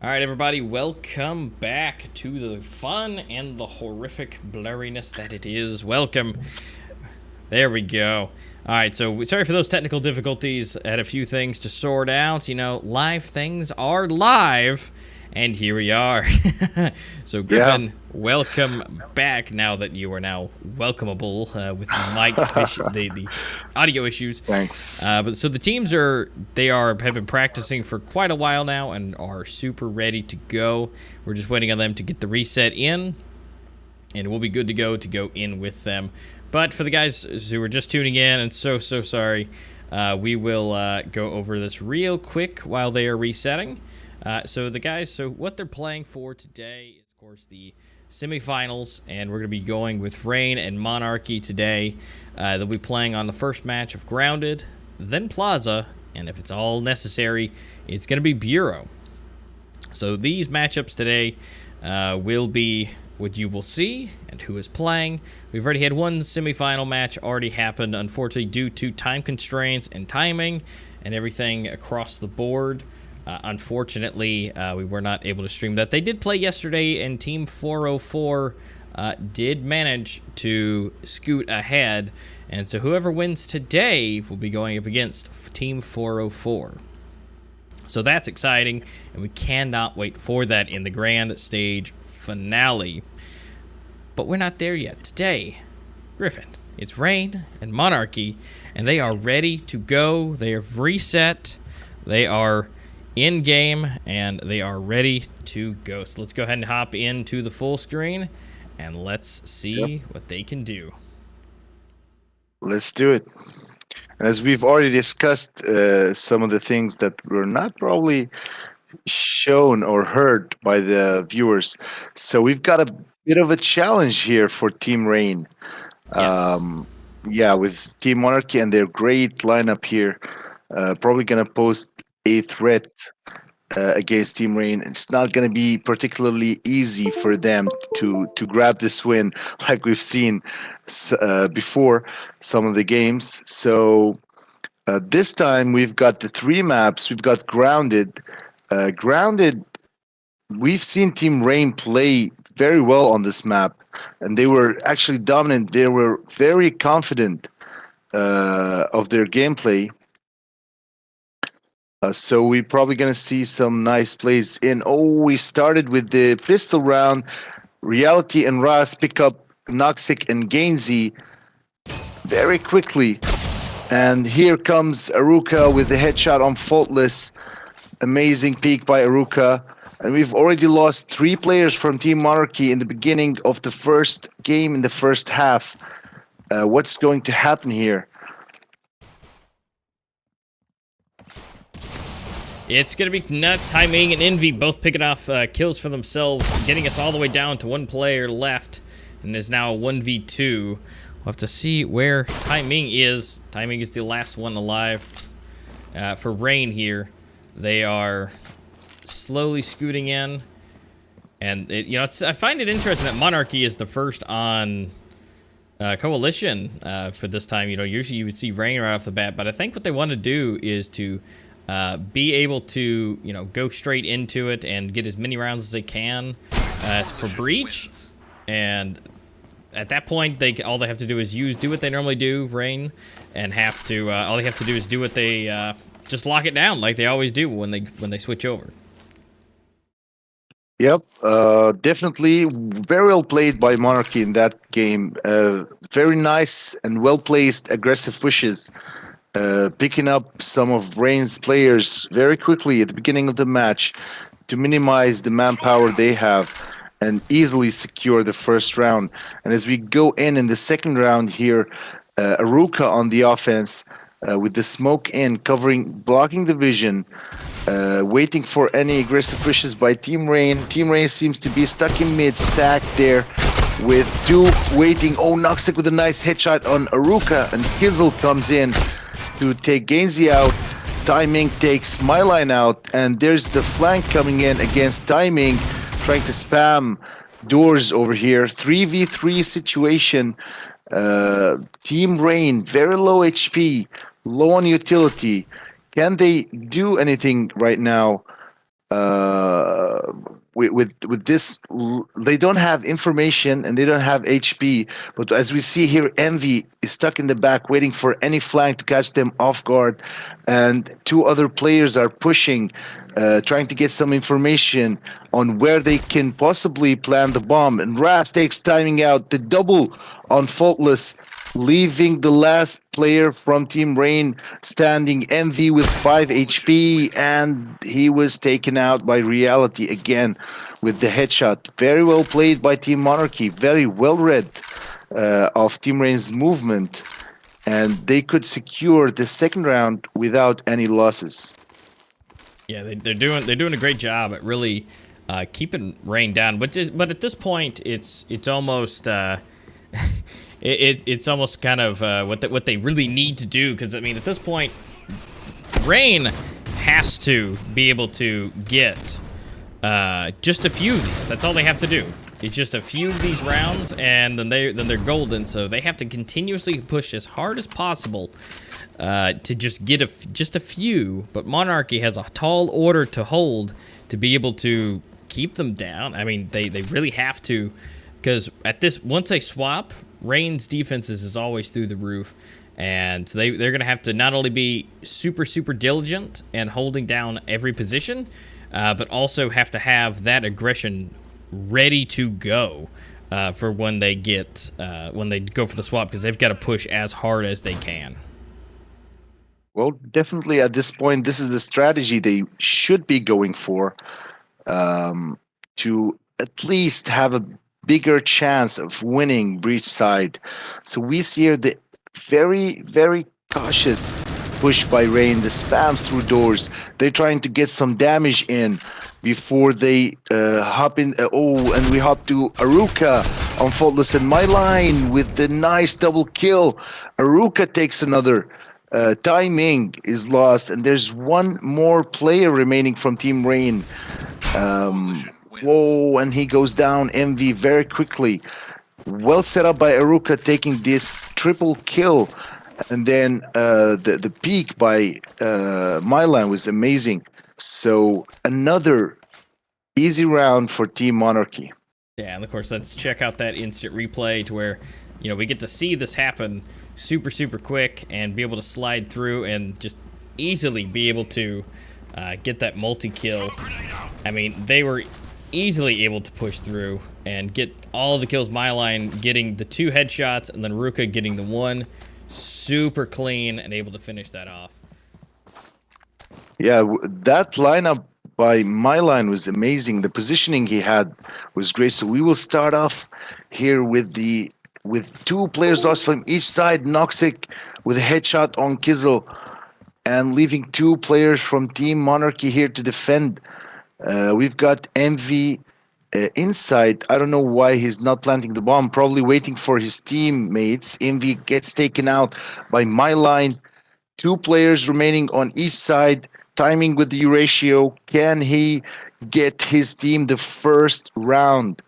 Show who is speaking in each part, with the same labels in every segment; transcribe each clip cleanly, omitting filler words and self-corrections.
Speaker 1: All right, everybody, welcome back to the fun and the horrific blurriness that it is. Welcome. There we go. All right, so sorry for those technical difficulties. I had a few things to sort out. You know, live things are live, and here we are. So, Griffin,
Speaker 2: Yeah,
Speaker 1: welcome back now that you are now welcomable with the mic the audio issues.
Speaker 2: thanks.
Speaker 1: But so the teams have been practicing for quite a while now and are super ready to go. We're just waiting on them to get the reset in, and we'll be good to go in with them. But for the guys who are just tuning in, and so sorry, we will go over this real quick while they are resetting. So what they're playing for today is, of course, the semifinals, and we're going to be going with Reign and Monarchy today. They'll be playing on the first match of Grounded, then Plaza, and if it's all necessary, it's going to be Bureau. So these matchups today will be what you will see and who is playing. We've already had one semifinal match already happened, unfortunately, due to time constraints and timing and everything across the board. Unfortunately, we were not able to stream that. They did play yesterday, and Team 404 did manage to scoot ahead. And so whoever wins today will be going up against Team 404. So that's exciting, and we cannot wait for that in the grand stage finale. But we're not there yet. Today, Griffin, it's Reign and Monarchy, and they are ready to go. They have reset. They are in game, and they are ready to go. So let's go ahead and hop into the full screen, and let's see what they can do.
Speaker 2: Let's do it. As we've already discussed, some of the things that were not probably shown or heard by the viewers. So we've got a bit of a challenge here for Team Rain.
Speaker 1: Yes.
Speaker 2: Yeah, with Team Monarchy and their great lineup here, probably going to pose a threat against Team Rain. It's not going to be particularly easy for them to grab this win, like we've seen before some of the games. So this time we've got the three maps. We've got Grounded. Grounded. We've seen Team Rain play very well on this map, and they were actually dominant. They were very confident of their gameplay. So we're probably going to see some nice plays in. Oh, we started with the pistol round. Reality and Ras pick up Noxic and Gainsey very quickly. And here comes Aruka with the headshot on Faultless. Amazing peek by Aruka. And we've already lost 3 players from Team Monarchy in the beginning of the first game in the first half. What's going to happen here?
Speaker 1: It's going to be nuts. Timing and Envy both picking off kills for themselves, getting us all the way down to 1 player left, and there's now a 1v2. We'll have to see where Timing is. Timing is the last one alive for Reign here. They are slowly scooting in, and I find it interesting that Monarchy is the first on Coalition for this time. Usually you would see Reign right off the bat, but I think what they want to do is to be able to, go straight into it and get as many rounds as they can for Breach. And at that point, all they have to do is do what they normally do, Reign, and all they have to do is do what they just lock it down like they always do when they switch over.
Speaker 2: Yep, definitely very well played by Monarchy in that game. Very nice and well placed aggressive pushes. Picking up some of Reign's players very quickly at the beginning of the match to minimize the manpower they have and easily secure the first round. And as we go in the second round here, Aruka on the offense with the smoke blocking the vision, waiting for any aggressive pushes by Team Rain. Team Rain seems to be stuck in mid, stacked there with 2 waiting. Oh, Noxic with a nice headshot on Aruka, and Kivil comes in to take Gainsey out. Timing takes my line out, and there's the flank coming in against Timing, trying to spam doors over here. 3v3 situation. Team Rain, very low HP, low on utility. Can they do anything right now? with this, they don't have information and they don't have HP. But as we see here, Envy is stuck in the back, waiting for any flank to catch them off guard, and two other players are pushing, trying to get some information on where they can possibly plant the bomb. And Raz takes timing out the double on Faultless, leaving the last player from Team Rain standing, Envy with 5 HP, and he was taken out by Reality again with the headshot. Very well played by Team Monarchy, very well read of Team Rain's movement, and they could secure the second round without any losses.
Speaker 1: Yeah, they're doing a great job at really keeping Rain down. But at this point, it's almost it's almost kind of what they really need to do, because I mean at this point, Rain has to be able to get just a few of these. That's all they have to do. It's just a few of these rounds, and then they're golden. So they have to continuously push as hard as possible to just get just a few. But Monarchy has a tall order to hold to be able to keep them down. I mean, they really have to, because once they swap, Rain's defenses is always through the roof, and so they're gonna have to not only be super diligent and holding down every position, but also have to have that aggression ready to go for when they go for the swap, because they've got to push as hard as they can.
Speaker 2: Well, definitely at this point, this is the strategy they should be going for, to at least have a bigger chance of winning breach side. So we see here the very cautious push by Rain, the spams through doors. They're trying to get some damage in before they hop in. And we hop to Aruka on Faultless in my line with the nice double kill. Aruka takes another. Timing is lost, and there's one more player remaining from Team Rain. Whoa, and he goes down, Envy, very quickly. Well set up by Aruka, taking this triple kill. And then the peak by Mylan was amazing. So another easy round for Team Monarchy.
Speaker 1: Yeah, and of course, let's check out that instant replay to where, we get to see this happen super quick and be able to slide through and just easily be able to get that multi-kill. I mean, they were easily able to push through and get all the kills. Myline getting the 2 headshots, and then Ruka getting the 1. Super clean and able to finish that off.
Speaker 2: Yeah, that lineup by Myline was amazing. The positioning he had was great. So we will start off here with 2 players lost from each side. Noxic with a headshot on Kizzle, and leaving 2 players from Team Monarchy here to defend. We've got Envy inside. I don't know why he's not planting the bomb, probably waiting for his teammates. Envy gets taken out by Myline. 2 players remaining on each side. Timing with the ratio. Can he get his team the first round?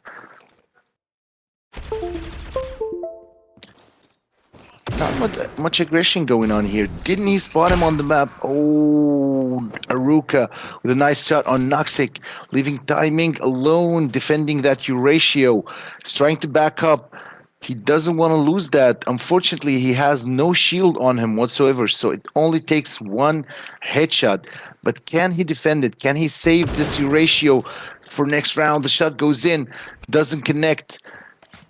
Speaker 2: Not much aggression going on here. Didn't he spot him on the map? Oh, Aruka with a nice shot on Noxic, leaving Timing alone, defending that ratio. He's trying to back up. He doesn't want to lose that. Unfortunately, he has no shield on him whatsoever, so it only takes 1 headshot. But can he defend it? Can he save this ratio for next round? The shot goes in, doesn't connect.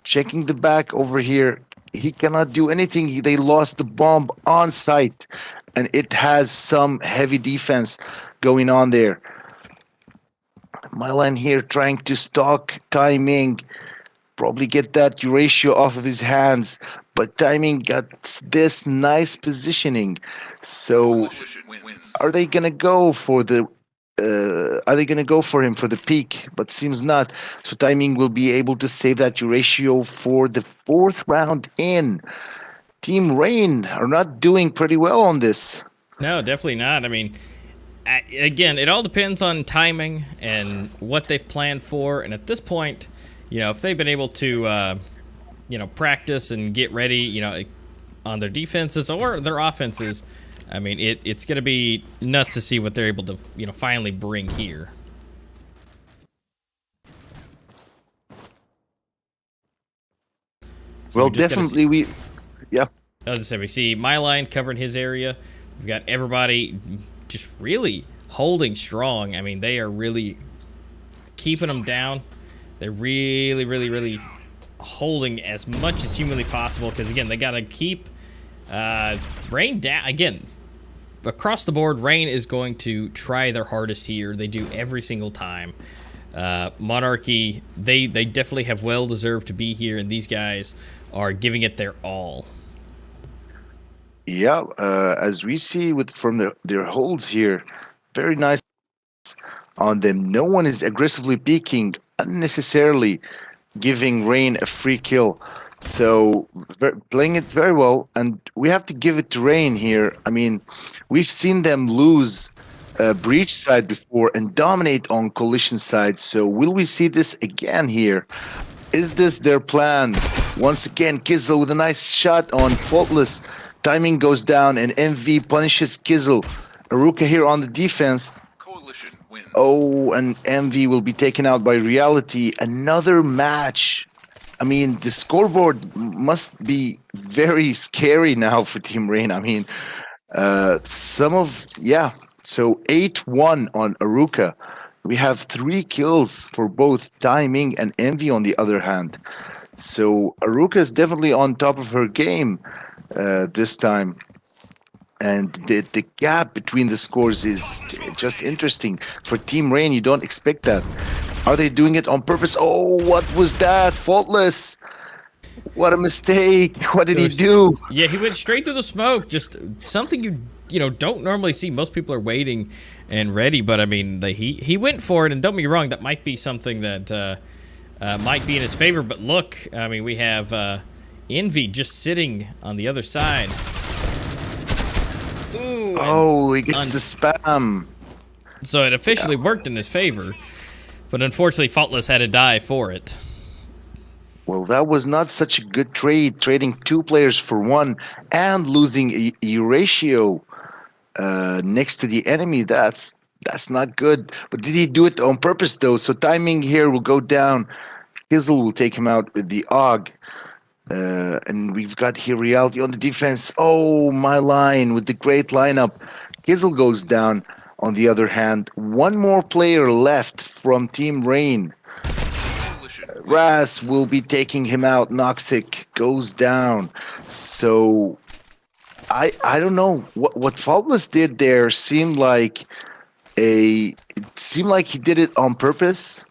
Speaker 2: Checking the back over here. He cannot do anything. They lost the bomb on site, and it has some heavy defense going on there. Mylan here trying to stalk Timing, probably get that ratio off of his hands, but Timing got this nice positioning. So are they gonna go for the him for the peak? But seems not. So Timing will be able to save that ratio for the 4th round in. Team Rain are not doing pretty well on this.
Speaker 1: No, definitely not. I mean, again, it all depends on timing and what they've planned for. And at this point, if they've been able to, practice and get ready, on their defenses or their offenses, I mean, it's going to be nuts to see what they're able to, finally bring here. So
Speaker 2: Well,
Speaker 1: we just gotta see.
Speaker 2: definitely yeah.
Speaker 1: As I said, we see my line covering his area. We've got everybody just really holding strong. I mean, they are really keeping them down. They're really holding as much as humanly possible because, again, they got to keep Rain down. Again, across the board, Rain is going to try their hardest here. They do every single time. Monarchy, they definitely have well deserved to be here, and these guys are giving it their all.
Speaker 2: Yeah, as we see from their holds here, very nice on them. No one is aggressively peeking unnecessarily, giving Rain a free kill. So playing it very well, and we have to give it to Rain here. I mean, we've seen them lose breach side before and dominate on collision side. So will we see this again here? Is this their plan? Once again, Kizzle with a nice shot on Faultless. Timing goes down and MV punishes Kizzle. Aruka here on the defense.
Speaker 3: Coalition wins.
Speaker 2: Oh, and MV will be taken out by Reality. Another match. I mean, the scoreboard must be very scary now for Team Rain. I mean, so 8-1 on Aruka. We have 3 kills for both Timing and Envy on the other hand. So Aruka is definitely on top of her game this time. And the gap between the scores is just interesting. For Team Rain, you don't expect that. Are they doing it on purpose? Oh, what was that? Faultless. What a mistake. What did he do?
Speaker 1: Yeah, he went straight through the smoke. Just something you know don't normally see. Most people are waiting and ready, but I mean, he went for it. And don't get me wrong, that might be something that might be in his favor. But look, I mean, we have Envy just sitting on the other side. Ooh,
Speaker 2: oh, he gets the spam.
Speaker 1: So it officially worked in his favor, but unfortunately, Faultless had to die for it.
Speaker 2: Well, that was not such a good trade, trading 2 players for 1 and losing a ratio next to the enemy. That's not good. But did he do it on purpose, though? So Timing here will go down. Kizzle will take him out with the AUG. And we've got here Reality on the defense. Oh, my line with the great lineup. Kizzle goes down on the other hand. 1 more player left from Team Rain. Raz will be taking him out. Noxic goes down. So I don't know what Faultless did there. Seemed like he did it on purpose.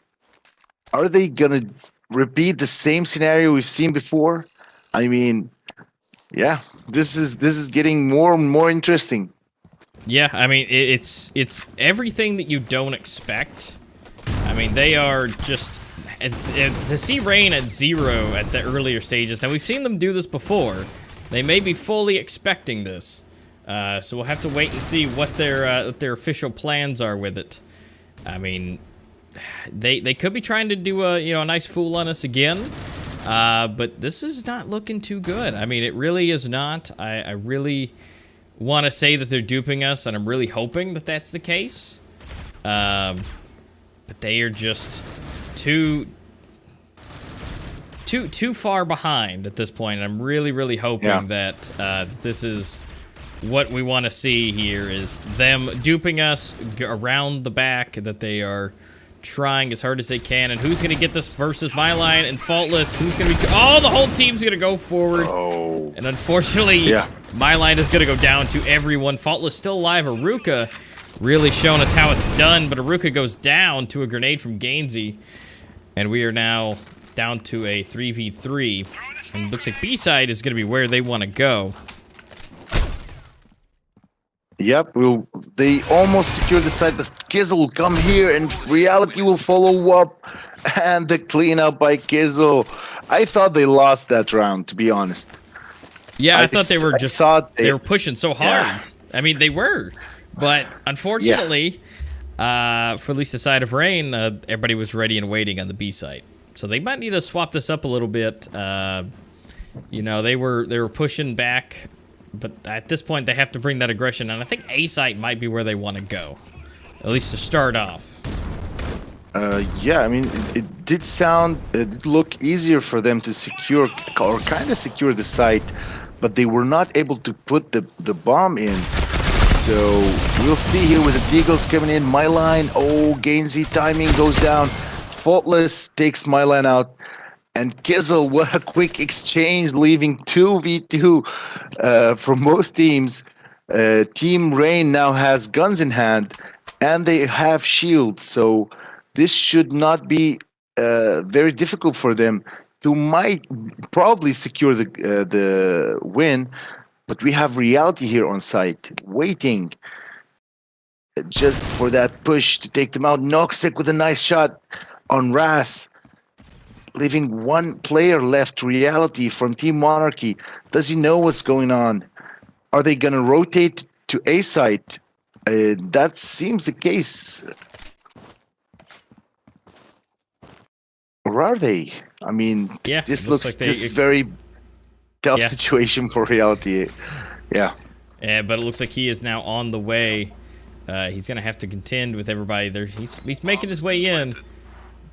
Speaker 2: Are they gonna repeat the same scenario we've seen before? I mean, yeah, this is getting more and more interesting.
Speaker 1: Yeah, I mean, it's everything that you don't expect. I mean, they are just to see Rain at 0 at the earlier stages. Now we've seen them do this before. They may be fully expecting this, so we'll have to wait and see what their official plans are with it. I mean, they could be trying to do a nice fool on us again, but this is not looking too good. I mean, it really is not. I really want to say that they're duping us, and I'm really hoping that that's the case. But they are just too far behind at this point. And I'm really hoping that this is what we want to see here, is them duping us around the back, that they are trying as hard as they can. And who's gonna get this versus my line and Faultless? Who's gonna be? Oh, the whole team's gonna go forward.
Speaker 2: Oh.
Speaker 1: And unfortunately, my line is gonna go down to everyone. Faultless still alive. Aruka really showing us how it's done, but Aruka goes down to a grenade from Gainsey. And we are now down to a 3v3. And it looks like B-side is going to be where they want to go.
Speaker 2: Yep, they almost secured the side, but Kizzle will come here and Reality will follow up. And the cleanup by Kizzle. I thought they lost that round, to be honest.
Speaker 1: Yeah, I thought they were just... they were pushing so hard.
Speaker 2: Yeah.
Speaker 1: I mean, they were. But unfortunately... for at least the side of Rain, everybody was ready and waiting on the B site. So they might need to swap this up a little bit. You know, they were pushing back, but at this point they have to bring that aggression, and I think A site might be where they want to go, at least to start off.
Speaker 2: Yeah, I mean, it did sound, it did look easier for them to secure or kind of secure the site, but they were not able to put the bomb in. So we'll see here with the Deagles coming in. My line, oh, Gainsey timing goes down. Faultless takes my line out. And Kizzle, what a quick exchange, leaving 2v2 for most teams. Team Rain now has guns in hand, and they have shields, so this should not be very difficult for them to might probably secure the win. But we have reality here on site, waiting just for that push to take them out. Noxic with a nice shot on Ras, leaving one player left. Reality from Team Monarchy. Does he know what's going on? Are they going to rotate to A site? That seems the case. Or are they? I mean,
Speaker 1: Yeah,
Speaker 2: this
Speaker 1: looks
Speaker 2: looks
Speaker 1: like
Speaker 2: this is very tough
Speaker 1: Yeah.
Speaker 2: situation for Reality. Yeah.
Speaker 1: But it looks like he is now on the way. He's gonna have to contend with everybody there. He's making his way in.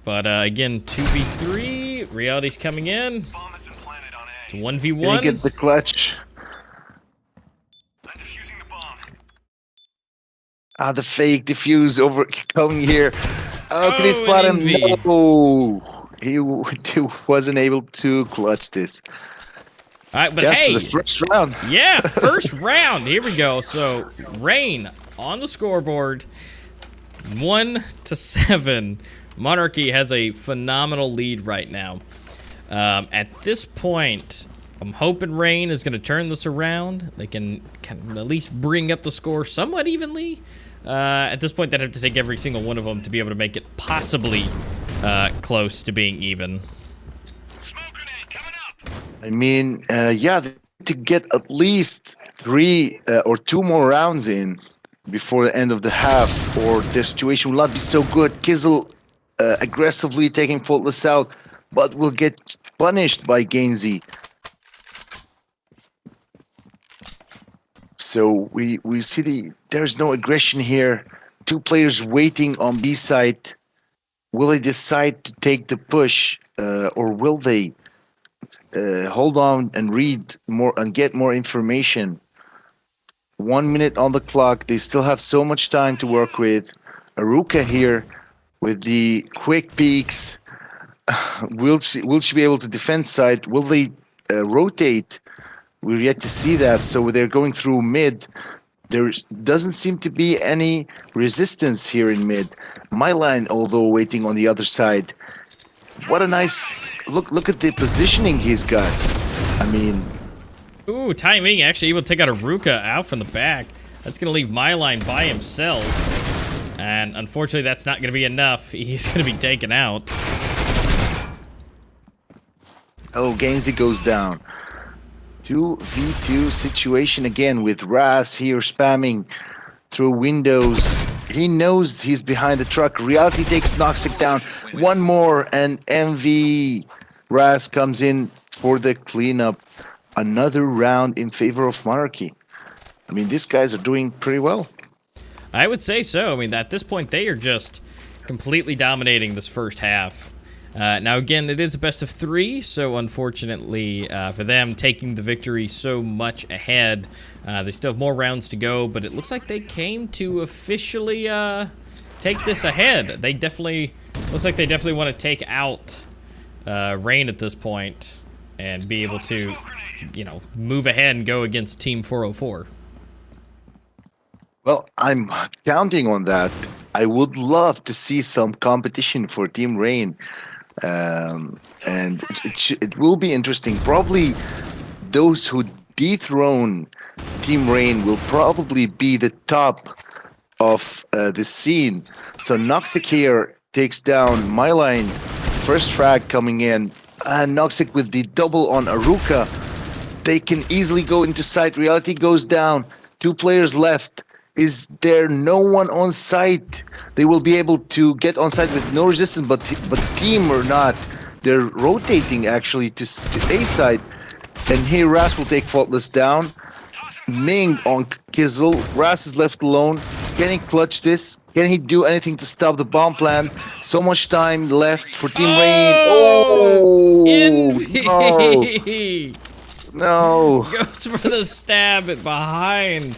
Speaker 1: But again, 2v3. Reality's coming in. It's 1v1.
Speaker 2: Can he get the clutch? Ah, the fake diffuse over coming here. Oh, can he spot him?
Speaker 1: Lindsay.
Speaker 2: No. He wasn't able to clutch this.
Speaker 1: All right, but
Speaker 2: Yeah,
Speaker 1: hey,
Speaker 2: so the first round.
Speaker 1: yeah, first round. Here we go. So Rain on the scoreboard, 1-7. Monarchy has a phenomenal lead right now. At this point, I'm hoping Rain is going to turn this around. They can at least bring up the score somewhat evenly. At this point, they'd have to take every single one of them to be able to make it possibly close to being even.
Speaker 2: I mean, yeah, to get at least 3 or 2 more rounds in before the end of the half, or the situation will not be so good. Kizzle aggressively taking Faultless out, but will get punished by Gainsey. So we see there's no aggression here. 2 players waiting on B side. Will they decide to take the push, or will they hold on and read more and get more information? 1 minute on the clock. They still have so much time to work with. Aruka here with the quick peeks. Will she be able to defend side? Will they rotate? We're yet to see that. So they're going through mid. There doesn't seem to be any resistance here in mid. My line, although waiting on the other side. What a nice look! Look at the positioning he's got. I mean,
Speaker 1: Ooh, timing. Actually able to take out Aruka out from the back. That's going to leave my line by himself. And unfortunately, that's not going to be enough. He's going to be taken out.
Speaker 2: oh, Gainsey goes down. 2v2 situation again with Ras here spamming through windows. He knows he's behind the truck. Reality takes Noxic down. One more, and MV Ras comes in for the cleanup. Another round in favor of Monarchy. I mean, these guys are doing pretty well.
Speaker 1: I would say so. I mean, at this point, they are just completely dominating this first half. Now, again, it is a best of 3, so unfortunately for them, taking the victory so much ahead, they still have more rounds to go, but it looks like they came to officially take this ahead. They definitely, looks like they definitely want to take out Rain at this point and be able to, you know, move ahead and go against Team 404.
Speaker 2: Well, I'm counting on that. I would love to see some competition for Team Rain. And it will be interesting. Probably those who dethrone Team Rain will probably be the top of the scene. So Noxic here takes down my line. First frag coming in. And Noxic with the double on Aruka. They can easily go into site. Reality goes down. 2 players left. Is there no one on site? They will be able to get on site with no resistance, but the team or not, they're rotating actually to A side. And here Ras will take Faultless down. Ming on Kizzle. Ras is left alone. Can he clutch this? Can he do anything to stop the bomb plan? So much time left for Team Rain.
Speaker 1: Oh!
Speaker 2: Oh no!
Speaker 1: Envy!
Speaker 2: No!
Speaker 1: Goes for the stab at behind.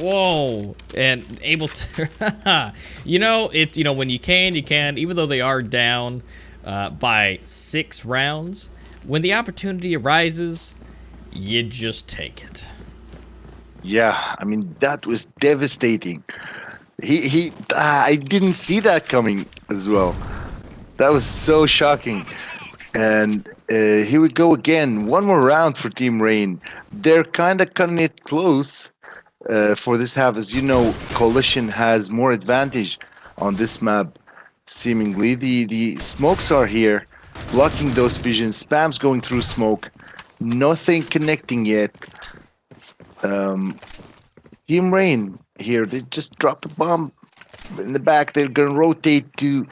Speaker 1: Whoa. And able to... you know, it's, you know, when you can, even though they are down by 6 rounds, when the opportunity arises, you just take it.
Speaker 2: Yeah, I mean, that was devastating. I didn't see that coming as well. That was so shocking. And here we go again. One more round for Team Rain. They're kind of cutting it close for this half. As you know, Coalition has more advantage on this map, seemingly. The smokes are here, blocking those visions. Spam's going through smoke. Nothing connecting yet. Team Rain here, they just drop a bomb in the back. They're going to rotate to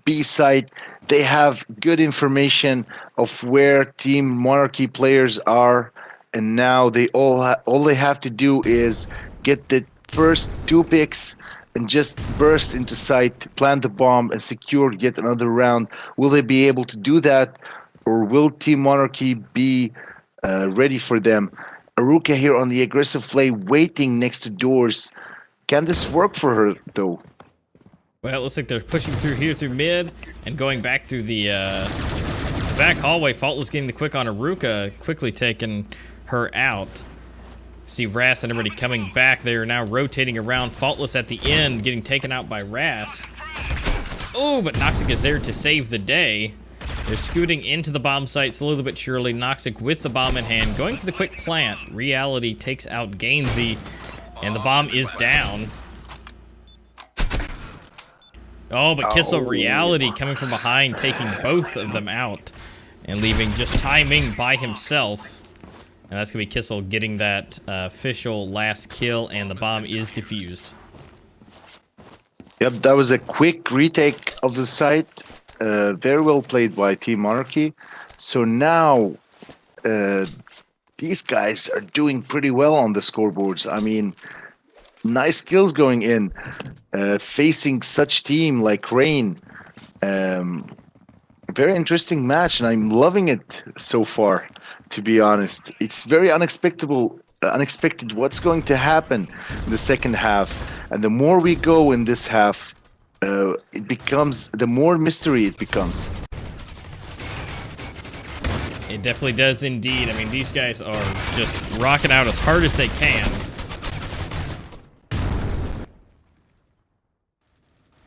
Speaker 2: B side. They have good information of where Team Monarchy players are, and now they all they have to do is get the first 2 picks and just burst into sight, plant the bomb, and secure yet another round. Will they be able to do that, or will Team Monarchy be ready for them? Aruka here on the aggressive play, waiting next to doors. Can this work for her, though?
Speaker 1: Well, it looks like they're pushing through here through mid and going back through the back hallway. Faultless getting the quick on Aruka, quickly taking her out. See Ras and everybody coming back. They're now rotating around. Faultless at the end, getting taken out by Ras. Oh, but Noxic is there to save the day. They're scooting into the bomb site slowly but surely. Noxic with the bomb in hand, going for the quick plant. Reality takes out Gainsey, and the bomb is down. Oh, but Kissel Reality coming from behind, taking both of them out, and leaving just Tai Ming by himself. And that's gonna be Kissel getting that official last kill, and the bomb is defused.
Speaker 2: Yep, that was a quick retake of the site. Very well played by Team Monarchy. So now these guys are doing pretty well on the scoreboards. I mean, nice kills going in, facing such team like Rain. Very interesting match, and I'm loving it so far, to be honest. It's very unexpected what's going to happen in the second half. And the more we go in this half, it becomes, the more mystery it becomes.
Speaker 1: It definitely does indeed. I mean, these guys are just rocking out as hard as they can.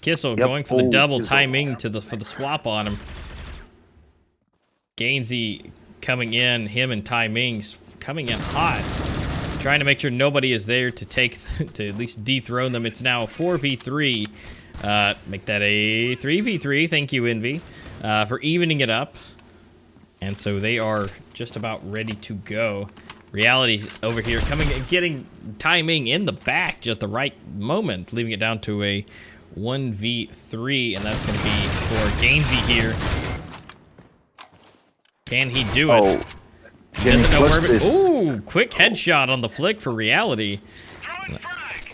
Speaker 1: Kissel going for the double, Tai Ming for the swap on him. Gainsey coming in, him and Tai Ming coming in hot, trying to make sure nobody is there to to at least dethrone them. It's now a 4v3. Make that a 3v3. Thank you, Envy, for evening it up. And so they are just about ready to go. Reality over here coming and getting Tai Ming in the back just at the right moment, leaving it down to a 1v3, and that's going to be for Gainsey here. Can he do it? He doesn't know where. Ooh, quick headshot on the flick for Reality.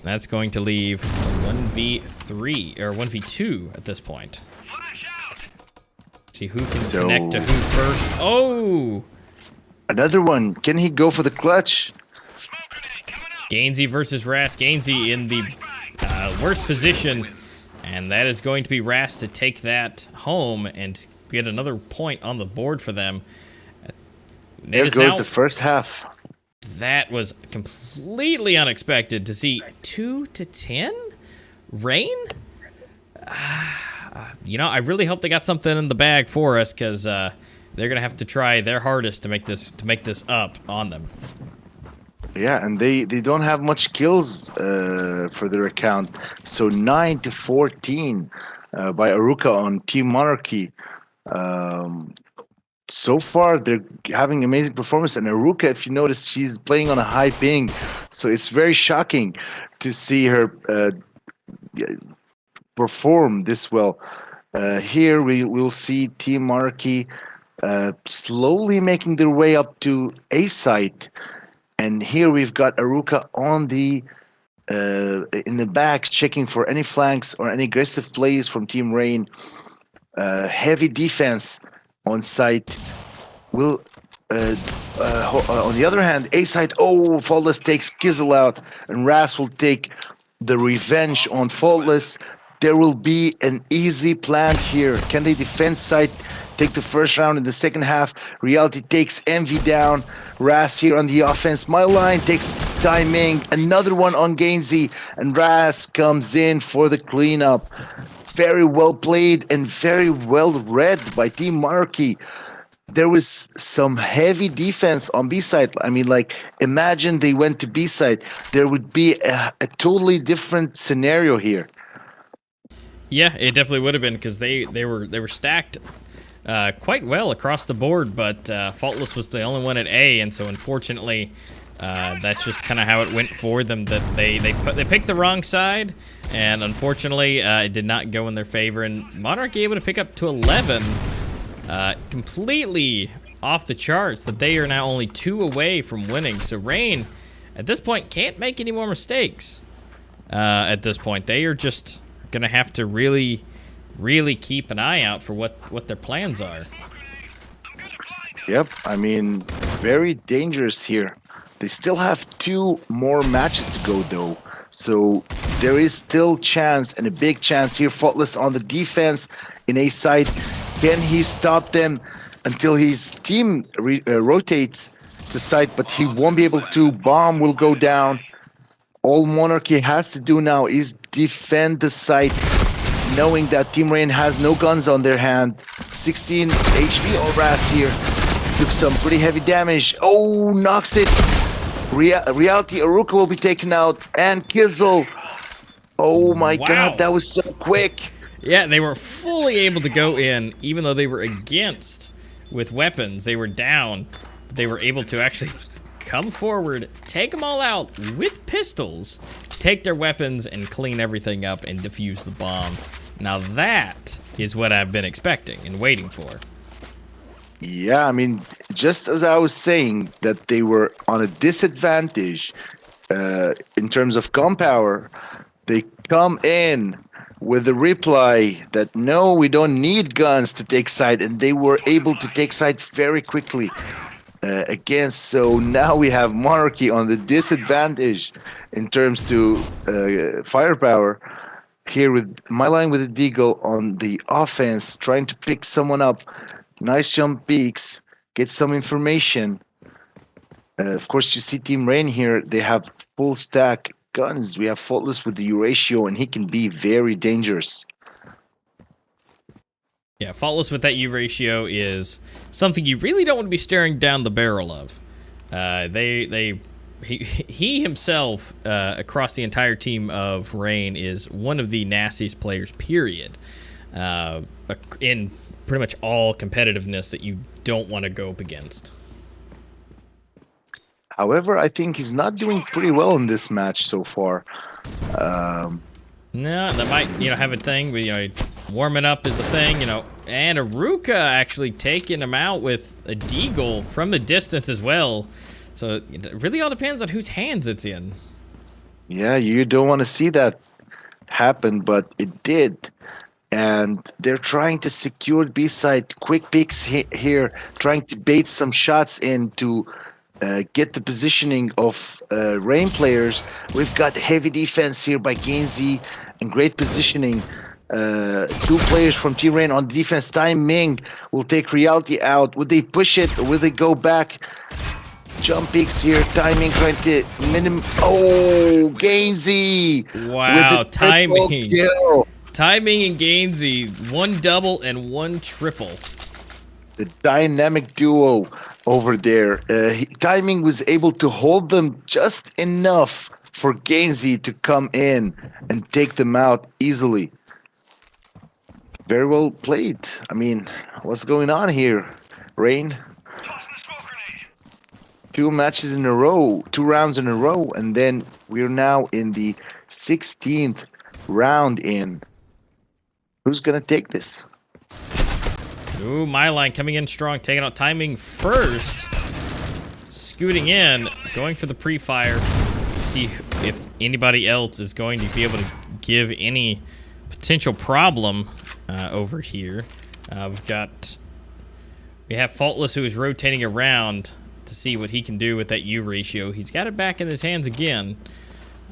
Speaker 1: That's going to leave 1v3 or 1v2 at this point. See who can connect to who first. Oh,
Speaker 2: another one. Can he go for the clutch?
Speaker 1: Gainsey versus Ras. Gainsey in the worst position, and that is going to be Ras to take that home and get another point on the board for them.
Speaker 2: There goes the first half.
Speaker 1: That was completely unexpected to see 2-10 Rain. You know, I really hope they got something in the bag for us, because they're gonna have to try their hardest to make this up on them.
Speaker 2: Yeah, and they don't have much kills for their account. So 9-14 by Aruka on Team Monarchy. So far, they're having amazing performance. And Aruka, if you notice, she's playing on a high ping. So it's very shocking to see her perform this well. Here we will see Team Monarchy slowly making their way up to A site. And here we've got Aruka on the in the back, checking for any flanks or any aggressive plays from Team Rain. Heavy defense on site will. On the other hand, A side, Faultless takes Kizzle out, and Ras will take the revenge on Faultless. There will be an easy plan here. Can they defend site? Take the first round in the second half. Reality takes Envy down. Ras here on the offense. My line takes Timing. Another one on Gainsey. And Ras comes in for the cleanup. Very well played and very well read by Team Monarchy. There was some heavy defense on B side. I mean, like, imagine they went to B side. There would be a totally different scenario here.
Speaker 1: Yeah, it definitely would have been, because they were stacked quite well across the board, but Faultless was the only one at A, and so unfortunately, that's just kind of how it went for them. That they picked the wrong side, and unfortunately, it did not go in their favor. And Monarchy able to pick up to 11, completely off the charts. That they are now only 2 away from winning. So Rain, at this point, can't make any more mistakes. At this point, they are just gonna have to really keep an eye out for what their plans are.
Speaker 2: Yep, I mean, very dangerous here. They still have 2 more matches to go though, so there is still chance, and a big chance here. Faultless on the defense in A side. Can he stop them until his team rotates to side? But he won't be able to. Bomb will go down. All Monarchy has to do now is defend the site, knowing that Team Rain has no guns on their hand. 16 HP on Ras here. Took some pretty heavy damage. Oh, knocks it. Reality Aruka will be taken out. And Kizzle. Oh my god, that was so quick.
Speaker 1: Yeah, they were fully able to go in, even though they were against with weapons. They were down. They were able to actually come forward, take them all out with pistols, take their weapons, and clean everything up and defuse the bomb. Now that is what I've been expecting and waiting for.
Speaker 2: Yeah, I mean, just as I was saying that they were on a disadvantage in terms of gun power, they come in with the reply that no, we don't need guns to take side, and they were able to take side very quickly. Again, so now we have Monarchy on the disadvantage in terms to firepower. Here with my line with the Deagle on the offense, trying to pick someone up. Nice jump peaks, get some information. Of course, you see Team Rain here, they have full stack guns. We have Faultless with the U-ratio, and he can be very dangerous.
Speaker 1: Yeah, Faultless with that U-ratio is something you really don't want to be staring down the barrel of. He himself, across the entire team of Rain, is one of the nastiest players, period. In pretty much all competitiveness that you don't want to go up against.
Speaker 2: However, I think he's not doing pretty well in this match so far.
Speaker 1: No, that might, have a thing, but, warming up is a thing, and Aruka actually taking him out with a Deagle from a distance as well. So it really all depends on whose hands it's in.
Speaker 2: Yeah, you don't want to see that happen, but it did. And they're trying to secure B-side. Quick picks here, trying to bait some shots in to get the positioning of Rain players. We've got heavy defense here by Gainsey and great positioning. 2 players from Team Rain on defense. Timing will take Reality out. Would they push it or will they go back? Jump peaks here. Timing trying to Oh, Gainsey!
Speaker 1: Wow, Timing. Timing and Gainsey, 1 double and 1 triple.
Speaker 2: The dynamic duo over there. Timing was able to hold them just enough for Gainsey to come in and take them out easily. Very well played. I mean, what's going on here, Rain? 2 matches in a row, 2 rounds in a row, and then we're now in the 16th round in. Who's gonna take this?
Speaker 1: Ooh, my line coming in strong, taking out Timing first. Scooting in, going for the pre-fire. See if anybody else is going to be able to give any potential problem over here. We have Faultless, who is rotating around to see what he can do with that U ratio. He's got it back in his hands again,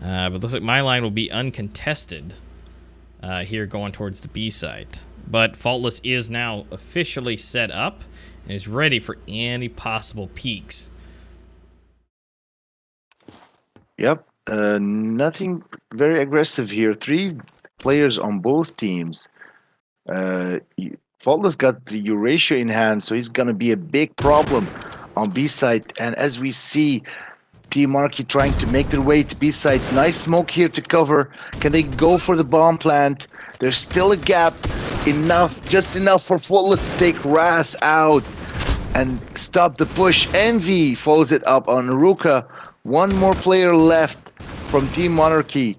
Speaker 1: but looks like my line will be uncontested here going towards the B site. But Faultless is now officially set up and is ready for any possible peaks.
Speaker 2: Yep, nothing very aggressive here. 3 players on both teams. Faultless got the Eurasia in hand, so he's gonna be a big problem on B side. And as we see, Team Marky trying to make their way to B side. Nice smoke here to cover. Can they go for the bomb plant? There's still a gap. Just enough for Faultless to take Ras out and stop the push. Envy follows it up on Ruka. One more player left from Team Monarchy.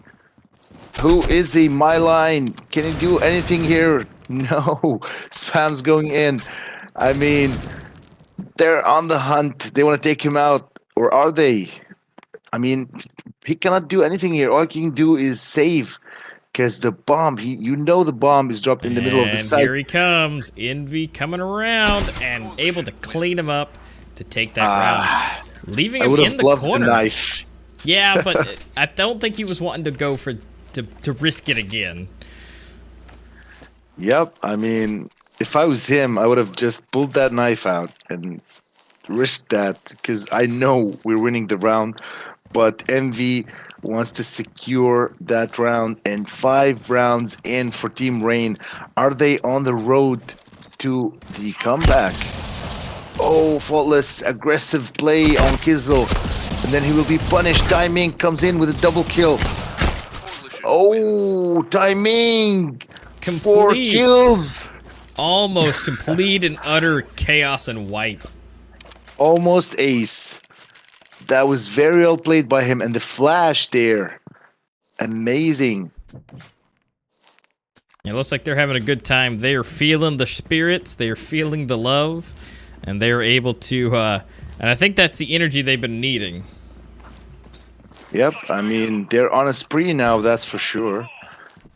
Speaker 2: Who is he? My line. Can he do anything here? No. Spam's going in. I mean, they're on the hunt. They want to take him out. Or are they? I mean, he cannot do anything here. All he can do is save. Because the bomb, you know the bomb is dropped in the middle of the site.
Speaker 1: And here he comes. Envy coming around and able to clean him up to take that round. Leaving him in the corner.
Speaker 2: The knife.
Speaker 1: Yeah, but I don't think he was wanting to go to risk it again.
Speaker 2: Yep, I mean, if I was him, I would have just pulled that knife out and risked that, because I know we're winning the round, but Envy wants to secure that round, and 5 rounds in for Team Rain. Are they on the road to the comeback? Oh, Faultless, aggressive play on Kizzle, and then he will be punished. Timing comes in with a double kill. Oh, Timing!
Speaker 1: Complete.
Speaker 2: 4 kills!
Speaker 1: Almost complete and utter chaos and wipe.
Speaker 2: Almost ace. That was very well played by him, and the flash there. Amazing.
Speaker 1: It looks like they're having a good time. They are feeling the spirits. They are feeling the love. And they are able to, and I think that's the energy they've been needing.
Speaker 2: Yep, I mean, they're on a spree now, that's for sure.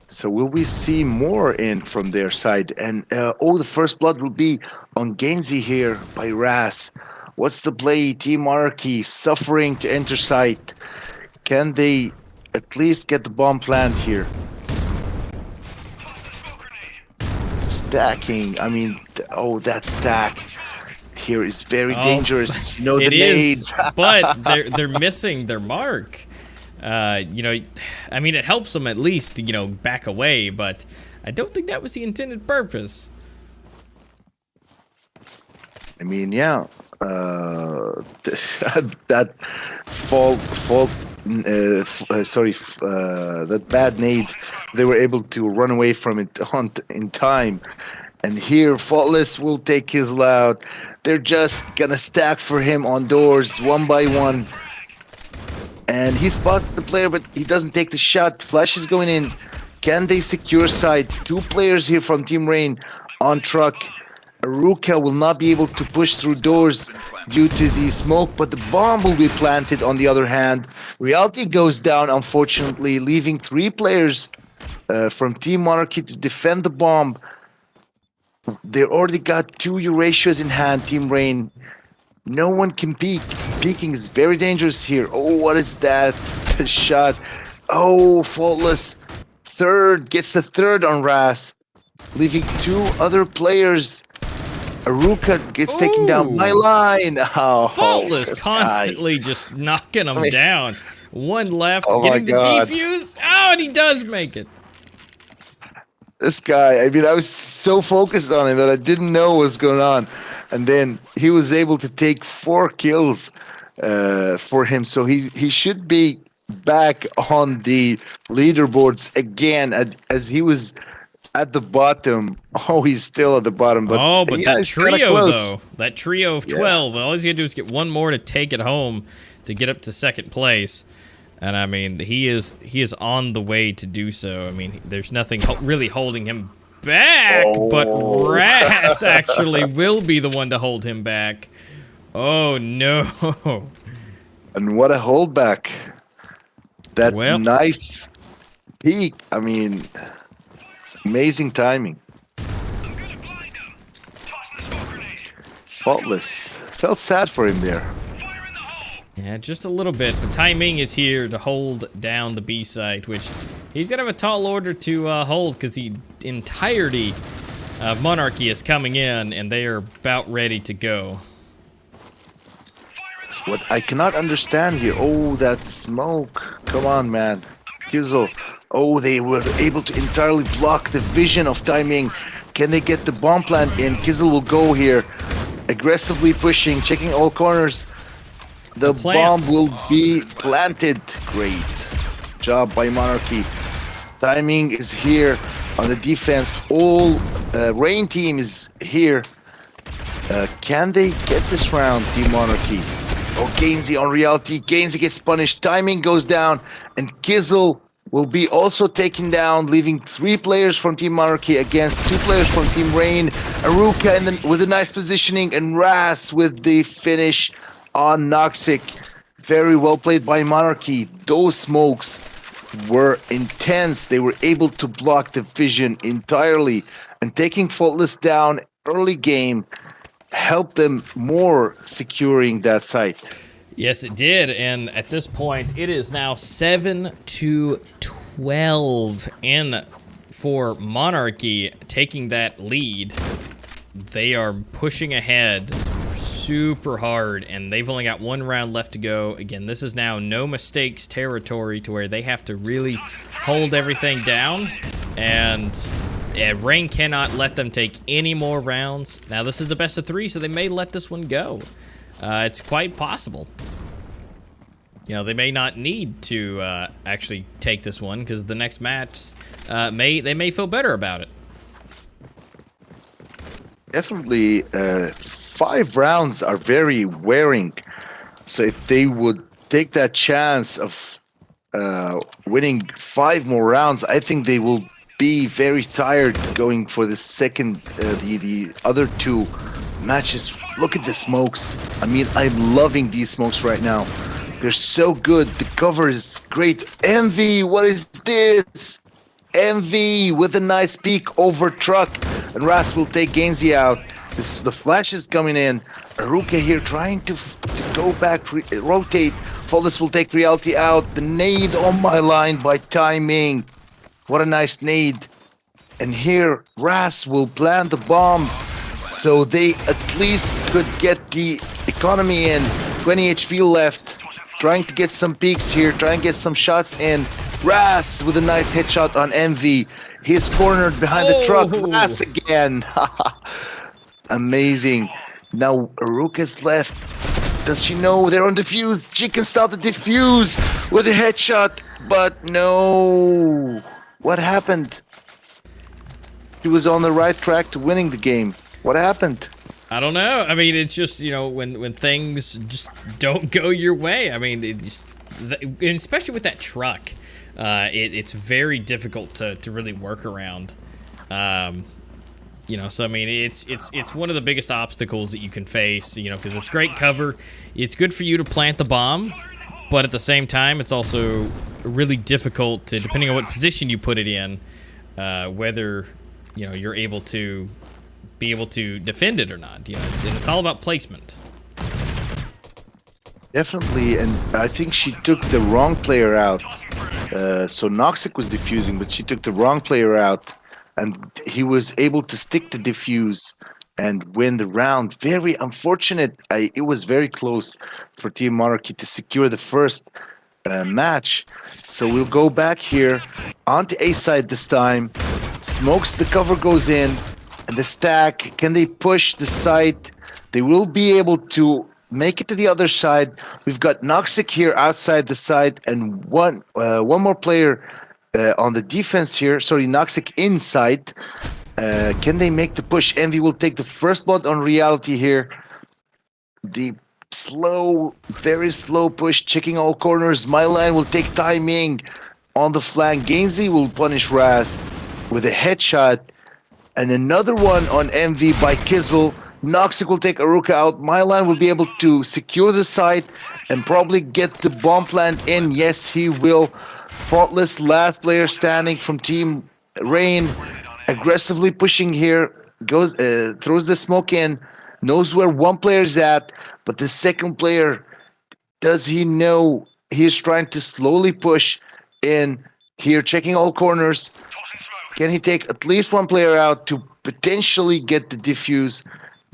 Speaker 2: So will we see more in from their side? And, oh, the first blood will be on Genzi here by Ras. What's the play? Team Monarchy suffering to enter site. Can they at least get the bomb plant here? Stacking, I mean, oh, that stack here is very dangerous. You know, the nades.
Speaker 1: But they're missing their mark. You know, I mean, it helps them at least, you know, back away, but I don't think that was the intended purpose.
Speaker 2: I mean, yeah, that that bad nade, they were able to run away from it in time. And here, Faultless will take his loud. They're just gonna stack for him on doors, one by one. And he spots the player, but he doesn't take the shot. Flash is going in. Can they secure side? 2 players here from Team Rain on truck. Aruka will not be able to push through doors due to the smoke, but the bomb will be planted on the other hand. Reality goes down, unfortunately, leaving 3 players from Team Monarchy to defend the bomb. They already got 2 Eurasias in hand, Team Rain. No one can peek. Peeking is very dangerous here. Oh, what is that? The shot. Oh, Faultless. Gets the third on Ras, leaving 2 other players. Aruka gets taken down by line. Oh,
Speaker 1: Faultless constantly just knocking them down. 1 left,
Speaker 2: oh
Speaker 1: getting the
Speaker 2: God.
Speaker 1: defuse. Oh, and he does make it.
Speaker 2: This guy, I mean, I was so focused on him that I didn't know what was going on. And then he was able to take 4 kills for him. So he should be back on the leaderboards again, as he was at the bottom. Oh, he's still at the bottom. But
Speaker 1: but
Speaker 2: yeah,
Speaker 1: that trio, though, that trio of 12, all he's got to do is get 1 more to take it home to get up to 2nd place. And I mean, he is on the way to do so. I mean, there's nothing really holding him back, but Ras actually will be the one to hold him back. Oh, no.
Speaker 2: And what a holdback. That
Speaker 1: Well,
Speaker 2: nice peek. I mean, amazing timing. Faultless. Felt sad for him there.
Speaker 1: yeah, just a little bit. The timing is here to hold down the B site, which he's gonna have a tall order to hold because the entirety of Monarchy is coming in and they are about ready to go.
Speaker 2: What I cannot understand here. Oh, that smoke. Come on, man. Kizzle. Oh, they were able to entirely block the vision of timing. Can they get the bomb plant in? Kizzle will go here. Aggressively pushing, checking all corners. The bomb will be planted. Great job by Monarchy. Timing is here on the defense. All Rain team is here. Can they get this round, Team Monarchy? Oh, Gainsey on reality. Gainsey gets punished. Timing goes down, and Kizzle will be also taken down, leaving 3 players from Team Monarchy against 2 players from Team Rain. Aruka with a nice positioning, and Ras with the finish on Noxic. Very well played by Monarchy. Those smokes were intense. They were able to block the vision entirely, and taking Faultless down early game helped them more securing that site.
Speaker 1: Yes, it did, and at this point, it is now 7-12 in for Monarchy, taking that lead. They are pushing ahead super hard, and they've only got 1 round left to go. Again, this is now no mistakes territory to where they have to really hold everything down, and Rain cannot let them take any more rounds. Now, this is a best of 3, so they may let this one go. It's quite possible. You know, they may not need to actually take this one because the next match, they may feel better about it.
Speaker 2: Definitely, 5 rounds are very wearing. So if they would take that chance of winning 5 more rounds, I think they will be very tired going for the second, the other 2 matches. Look at the smokes. I mean, I'm loving these smokes right now. They're so good. The cover is great. Envy, what is this? Envy with a nice peek over truck, and Ras will take Gainsey out. The flash is coming in. Aruka here trying to go back, rotate. Faultless will take reality out. The nade on my line by timing. What a nice nade. And here Ras will plant the bomb, so they at least could get the economy in. 20 HP left. Trying to get some peaks here, trying to get some shots in. Ras with a nice headshot on Envy. He's cornered behind the truck. Ras again. Amazing. Now Aruka's left. Does she know they're on defuse? She can start the defuse with a headshot, but no. What happened? She was on the right track to winning the game. What happened?
Speaker 1: I don't know. I mean, it's just, you know, when things just don't go your way. I mean, and especially with that truck, it's very difficult to really work around. You know, so I mean, it's one of the biggest obstacles that you can face. You know, because it's great cover. It's good for you to plant the bomb, but at the same time, it's also really difficult to, depending on what position you put it in, whether you're able to defend it or not. You know, it's all about placement.
Speaker 2: Definitely, and I think she took the wrong player out. So Noxic was defusing, but she took the wrong player out, and he was able to stick to defuse and win the round. Very unfortunate. It was very close for Team Monarchy to secure the first match. So we'll go back here onto A side this time. Smokes, the cover goes in. And the stack, can they push the site? They will be able to make it to the other side. We've got Noxic here outside the site, and one more player on the defense here. Sorry, Noxic inside. Can they make the push? Envy will take the first blood on reality here. The slow, very slow push, checking all corners. My line will take timing on the flank. Gainsey will punish Raz with a headshot. And another one on MV by Kizzle. Noxic will take Aruka out. My line will be able to secure the site and probably get the bomb plant in. Yes, he will. Faultless, last player standing from Team Rain, aggressively pushing here. Goes, throws the smoke in, knows where one player is at, but the second player, does he know he's trying to slowly push in here, checking all corners? Can he take at least one player out to potentially get the defuse?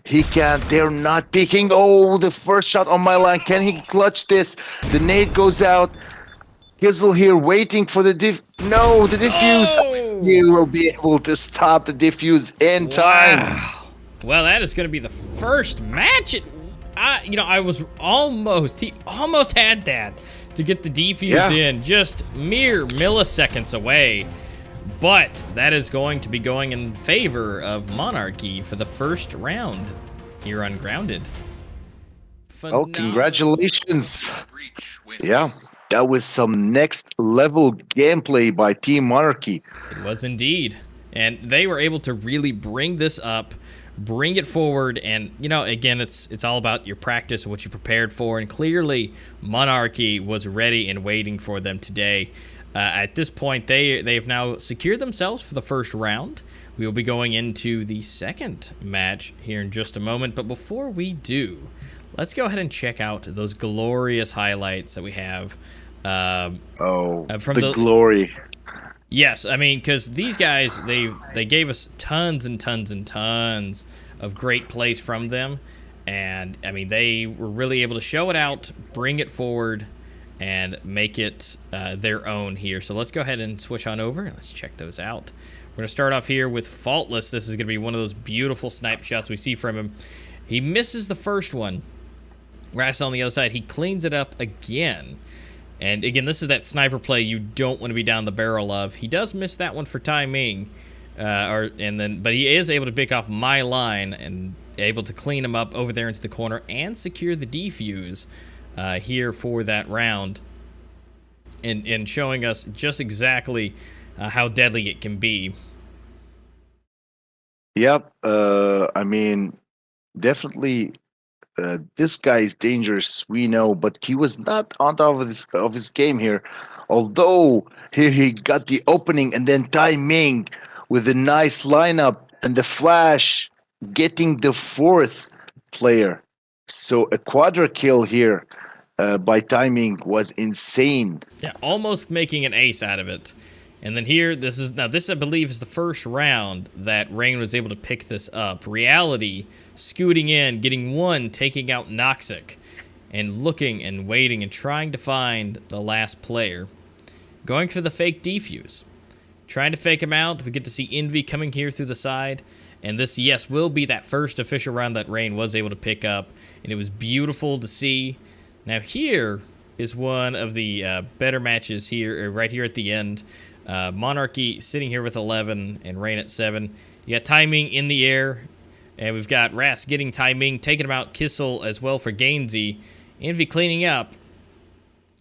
Speaker 2: He can't. They're not peeking. Oh, the first shot on my line. Can he clutch this? The nade goes out. Kizzle here waiting for the No, the diffuse.
Speaker 1: Oh!
Speaker 2: He will be able to stop the diffuse in time.
Speaker 1: Wow. Well, that is going to be the first match. I was he almost had that to get the defuse in, just mere milliseconds away. But that is going to be going in favor of Monarchy for the first round here on Grounded.
Speaker 2: Oh, congratulations. Yeah, that was some next level gameplay by Team Monarchy.
Speaker 1: It was indeed. And they were able to really bring this up, bring it forward, and, again, it's all about your practice and what you prepared for, and clearly Monarchy was ready and waiting for them today. At this point, they've now secured themselves for the first round. We will be going into the second match here in just a moment, but before we do, let's go ahead and check out those glorious highlights that we have.
Speaker 2: From the glory.
Speaker 1: Yes, I mean, because these guys, they gave us tons and tons and tons of great plays from them, and, I mean, they were really able to show it out, bring it forward, and make it their own here. So let's go ahead and switch on over and let's check those out. We're going to start off here with Faultless. This is going to be one of those beautiful snipe shots we see from him. He misses the first one. Ras on the other side, he cleans it up again. And again, this is that sniper play you don't want to be down the barrel of. He does miss that one for timing, but he is able to pick off my line and able to clean him up over there into the corner and secure the defuse here for that round, and showing us just exactly how deadly it can be.
Speaker 2: Yep. I mean, definitely, this guy is dangerous. We know, but he was not on top of his game here. Although here he got the opening, and then Tai Ming with a nice lineup and the flash, getting the fourth player. So a quadra kill here by timing was insane.
Speaker 1: Yeah, almost making an ace out of it. And then here, this I believe is the first round that Rain was able to pick this up. Reality scooting in, getting one, taking out Noxic, and looking and waiting and trying to find the last player. Going for the fake defuse. Trying to fake him out. We get to see Envy coming here through the side. And this, yes, will be that first official round that Rain was able to pick up. And it was beautiful to see. Now here is one of the better matches here, right here at the end. Monarchy sitting here with 11 and Rain at 7. You got timing in the air, and we've got Ras getting timing, taking him out, Kissel as well for Gainsey. Envy cleaning up.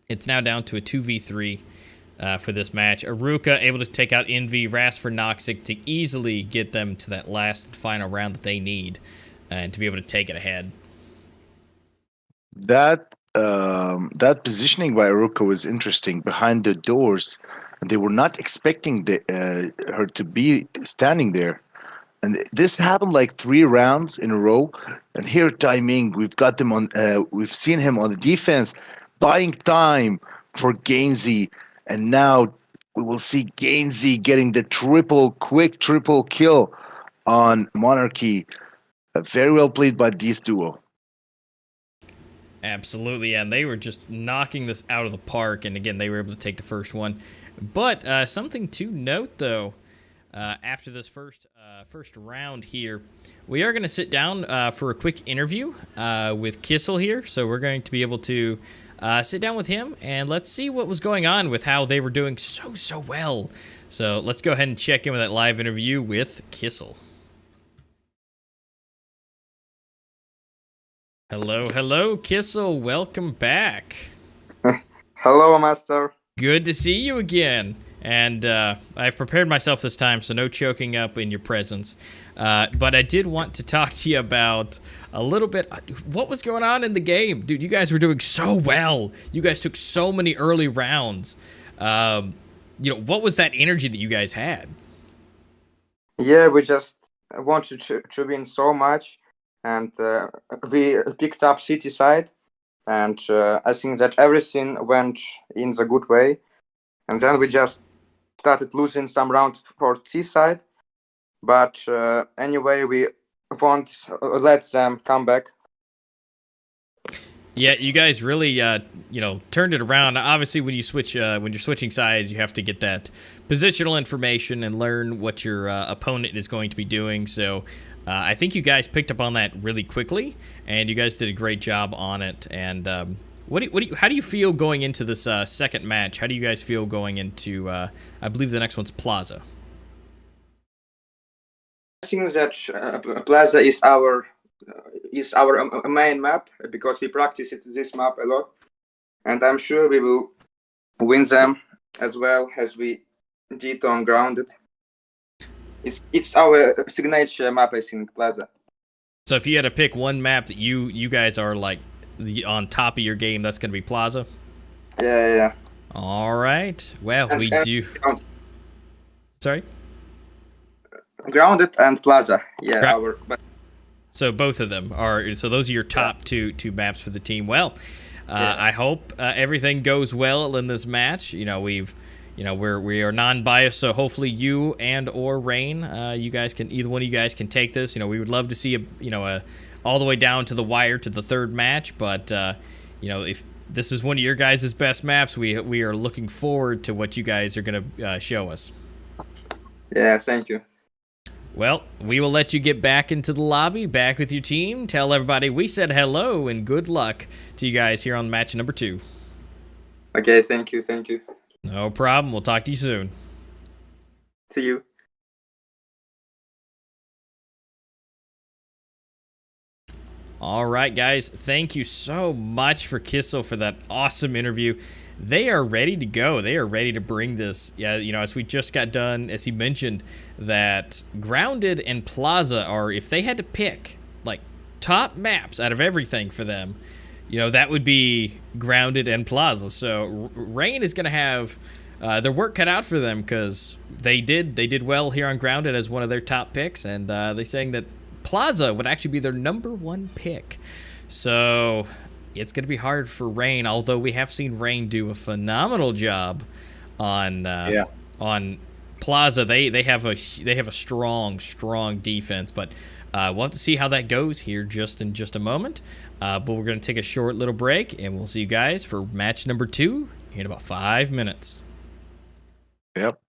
Speaker 1: It's now down to a 2v3 for this match. Aruka able to take out Envy, Ras for Noxic to easily get them to that last and final round that they need and to be able to take it ahead.
Speaker 2: That positioning by Aruka was interesting behind the doors. They were not expecting her to be standing there. And this happened like 3 rounds in a row. And here, timing, we've seen him on the defense, buying time for Gainsey. And now we will see Gainsey getting the quick triple kill on Monarchy. Very well played by these duo.
Speaker 1: Absolutely, and they were just knocking this out of the park. And again, they were able to take the first one. But something to note, though, after this first round here, we are going to sit down for a quick interview with Kissel here. So we're going to be able to sit down with him, and let's see what was going on with how they were doing so well. So let's go ahead and check in with that live interview with Kissel. Hello, Kissel. Welcome back.
Speaker 3: Hello, Master.
Speaker 1: Good to see you again. And I've prepared myself this time, so no choking up in your presence. But I did want to talk to you about a little bit what was going on in the game. Dude, you guys were doing so well. You guys took so many early rounds. What was that energy that you guys had?
Speaker 3: Yeah, we just wanted to win so much, and we picked up city side, and I think that everything went in the good way. And then we just started losing some rounds for C side, but anyway, we won't let them come back.
Speaker 1: Yeah, you guys really, turned it around. Obviously, when you switch, when you're switching sides, you have to get that positional information and learn what your opponent is going to be doing. So, I think you guys picked up on that really quickly, and you guys did a great job on it. And how do you feel going into this second match? How do you guys feel going into? I believe the next one's Plaza.
Speaker 3: I think that Plaza is our main map because we practice this map a lot, and I'm sure we will win them as well as we did on Grounded. It's our signature map, I think, Plaza.
Speaker 1: So if you had to pick one map that you guys are like on top of your game, that's gonna be Plaza.
Speaker 3: Yeah.
Speaker 1: All right. Well, we do. Sorry.
Speaker 3: Grounded and Plaza. Yeah,
Speaker 1: So both of them are. So those are your top two maps for the team. Well, I hope everything goes well in this match. We are non-biased, so hopefully you and or Rain, either one of you guys can take this. We would love to see a all the way down to the wire to the third match. But if this is one of your guys' best maps, we are looking forward to what you guys are gonna show us.
Speaker 3: Yeah, thank you.
Speaker 1: Well, we will let you get back into the lobby, back with your team. Tell everybody we said hello and good luck to you guys here on match number 2.
Speaker 3: Okay, thank you.
Speaker 1: No problem. We'll talk to you soon.
Speaker 3: See you.
Speaker 1: All right, guys. Thank you so much for Kissel for that awesome interview. They are ready to go. They are ready to bring this. Yeah, as we just got done, as he mentioned, that Grounded and Plaza are, if they had to pick, like, top maps out of everything for them, that would be Grounded and Plaza. So Rain is going to have their work cut out for them because they did well here on Grounded as one of their top picks, and they're saying that Plaza would actually be their number 1 pick. So it's going to be hard for Rain, although we have seen Rain do a phenomenal job on Plaza. They have a strong defense, but we'll have to see how that goes here in just a moment. But we're going to take a short little break, and we'll see you guys for match number 2 in about 5 minutes.
Speaker 2: Yep.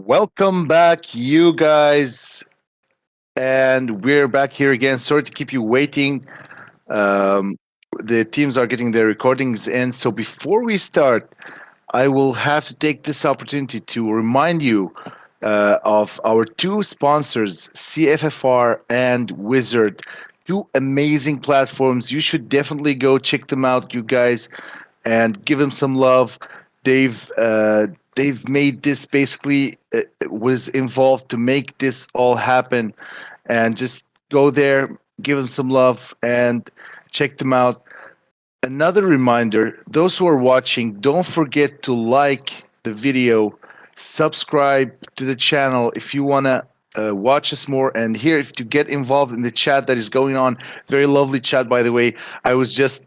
Speaker 2: Welcome back, you guys. And we're back here again. Sorry to keep you waiting. Um, the teams are getting their recordings in. So before we start, I will have to take this opportunity to remind you of our two sponsors, CFFR and Wizard. Two amazing platforms. You should definitely go check them out, you guys, and give them some love. They've uh, they've made this basically was involved to make this all happen, and just go there, give them some love, and check them out. Another reminder, those who are watching, don't forget to like the video, subscribe to the channel if you want to watch us more, and here, if you get involved in the chat that is going on. Very lovely chat, by the way. I was just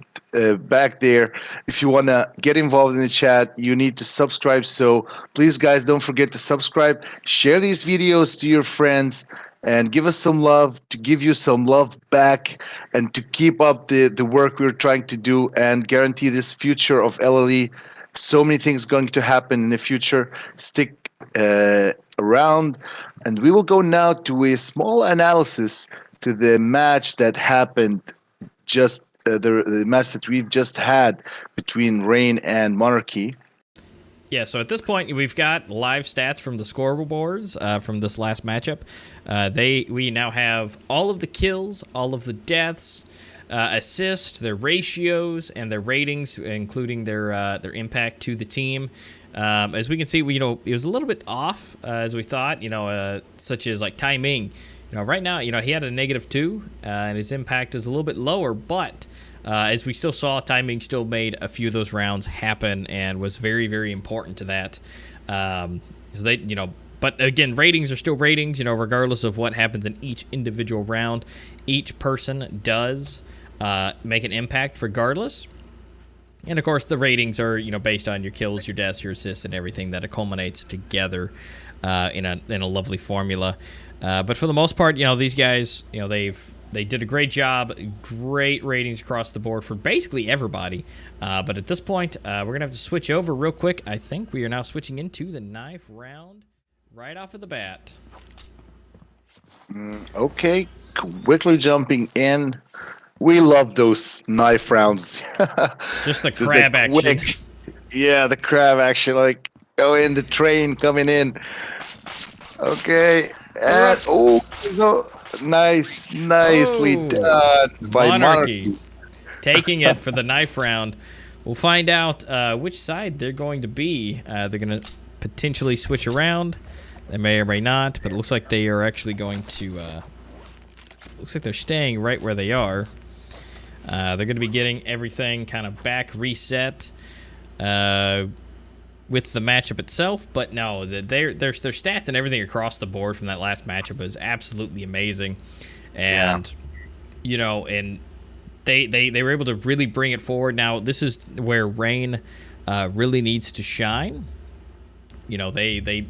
Speaker 2: back there. If you want to get involved in the chat, you need to subscribe. So please, guys, don't forget to subscribe. Share these videos to your friends and give us some love, to give you some love back, and to keep up the work we're trying to do and guarantee this future of LLE. So many things going to happen in the future. Stick around, and we will go now to a small analysis to the match that happened just the match that we've just had between Rain and Monarchy.
Speaker 1: Yeah, so at this point, we've got live stats from the scoreboards from this last matchup. We now have all of the kills, all of the deaths, assists, their ratios, and their ratings, including their impact to the team. As we can see, it was a little bit off as we thought. Such as like timing. Right now, he had a -2, and his impact is a little bit lower, but as we still saw, timing still made a few of those rounds happen and was very, very important to that. But again, ratings are still ratings, regardless of what happens in each individual round. Each person does make an impact regardless. And of course, the ratings are, based on your kills, your deaths, your assists, and everything that it culminates together in a lovely formula. But for the most part, these guys, they did a great job, great ratings across the board for basically everybody. But at this point, we're gonna have to switch over real quick. I think we are now switching into the knife round right off of the bat.
Speaker 2: Okay, quickly jumping in. We love those knife rounds.
Speaker 1: Just the crab action.
Speaker 2: Yeah, the crab action, like in the train coming in. Okay, and no, nicely done by Monarchy.
Speaker 1: Taking it for the knife round. We'll find out which side they're going to be. They're going to potentially switch around. They may or may not, but it looks like they are actually going to. Looks like they're staying right where they are. They're going to be getting everything kind of back reset with the matchup itself, but no, their stats and everything across the board from that last matchup was absolutely amazing, and and they were able to really bring it forward. Now this is where Rain really needs to shine. They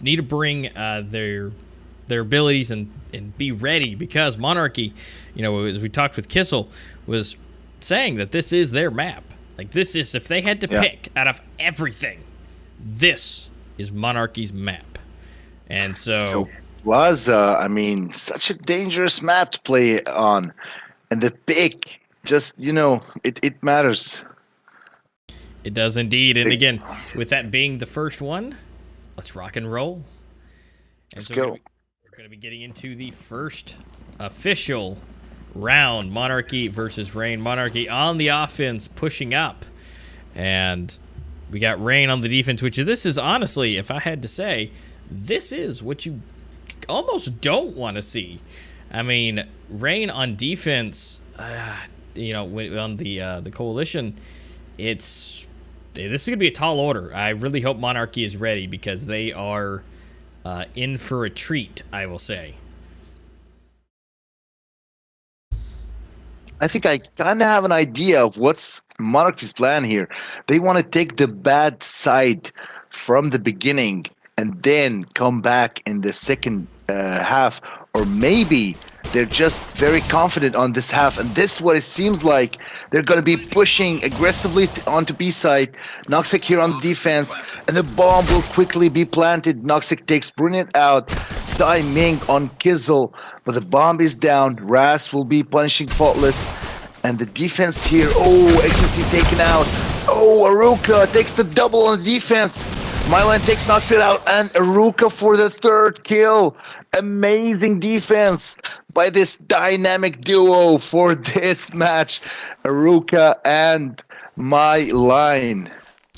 Speaker 1: need to bring their abilities and be ready, because Monarchy, as we talked with Kissel, was saying that this is their map. Like, this is, if they had to pick out of everything, this is Monarchy's map. And so
Speaker 2: Plaza, I mean, such a dangerous map to play on. And the pick, just, it matters.
Speaker 1: It does indeed. And again, with that being the first one, let's rock and roll.
Speaker 2: Let's go.
Speaker 1: We're going to be getting into the first official round. Monarchy versus Rain. Monarchy on the offense, pushing up. And we got Rain on the defense, which this is honestly, if I had to say, this is what you almost don't want to see. I mean, Rain on defense, on the coalition, this is going to be a tall order. I really hope Monarchy is ready, because they are in for a treat, I will say.
Speaker 2: I think I kind of have an idea of what's Monarchy's plan here. They want to take the bad side from the beginning and then come back in the second half, or maybe They're just very confident on this half, and this is what it seems like. They're going to be pushing aggressively onto B side. Noxic here on the defense, and the bomb will quickly be planted. Noxic takes Brunette out. Dai Ming on Kizzle, but the bomb is down. Ras will be punishing Faultless, and the defense here. Oh, Ecstasy taken out. Oh, Aruka takes the double on the defense. Myline knocks it out, and Aruka for the third kill. Amazing defense by this dynamic duo for this match, Aruka and Myline.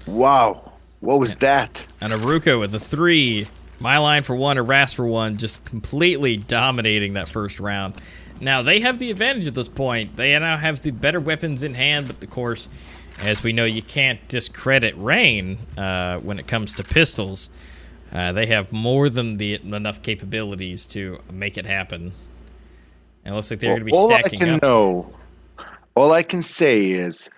Speaker 2: Wow, what was that?
Speaker 1: And Aruka with the 3, Myline for 1, Ras for 1, just completely dominating that first round. Now, they have the advantage at this point. They now have the better weapons in hand, but of course, as we know, you can't discredit Rain when it comes to pistols. They have more than enough capabilities to make it happen. And it looks like they're going to be stacking up.
Speaker 2: All I can say is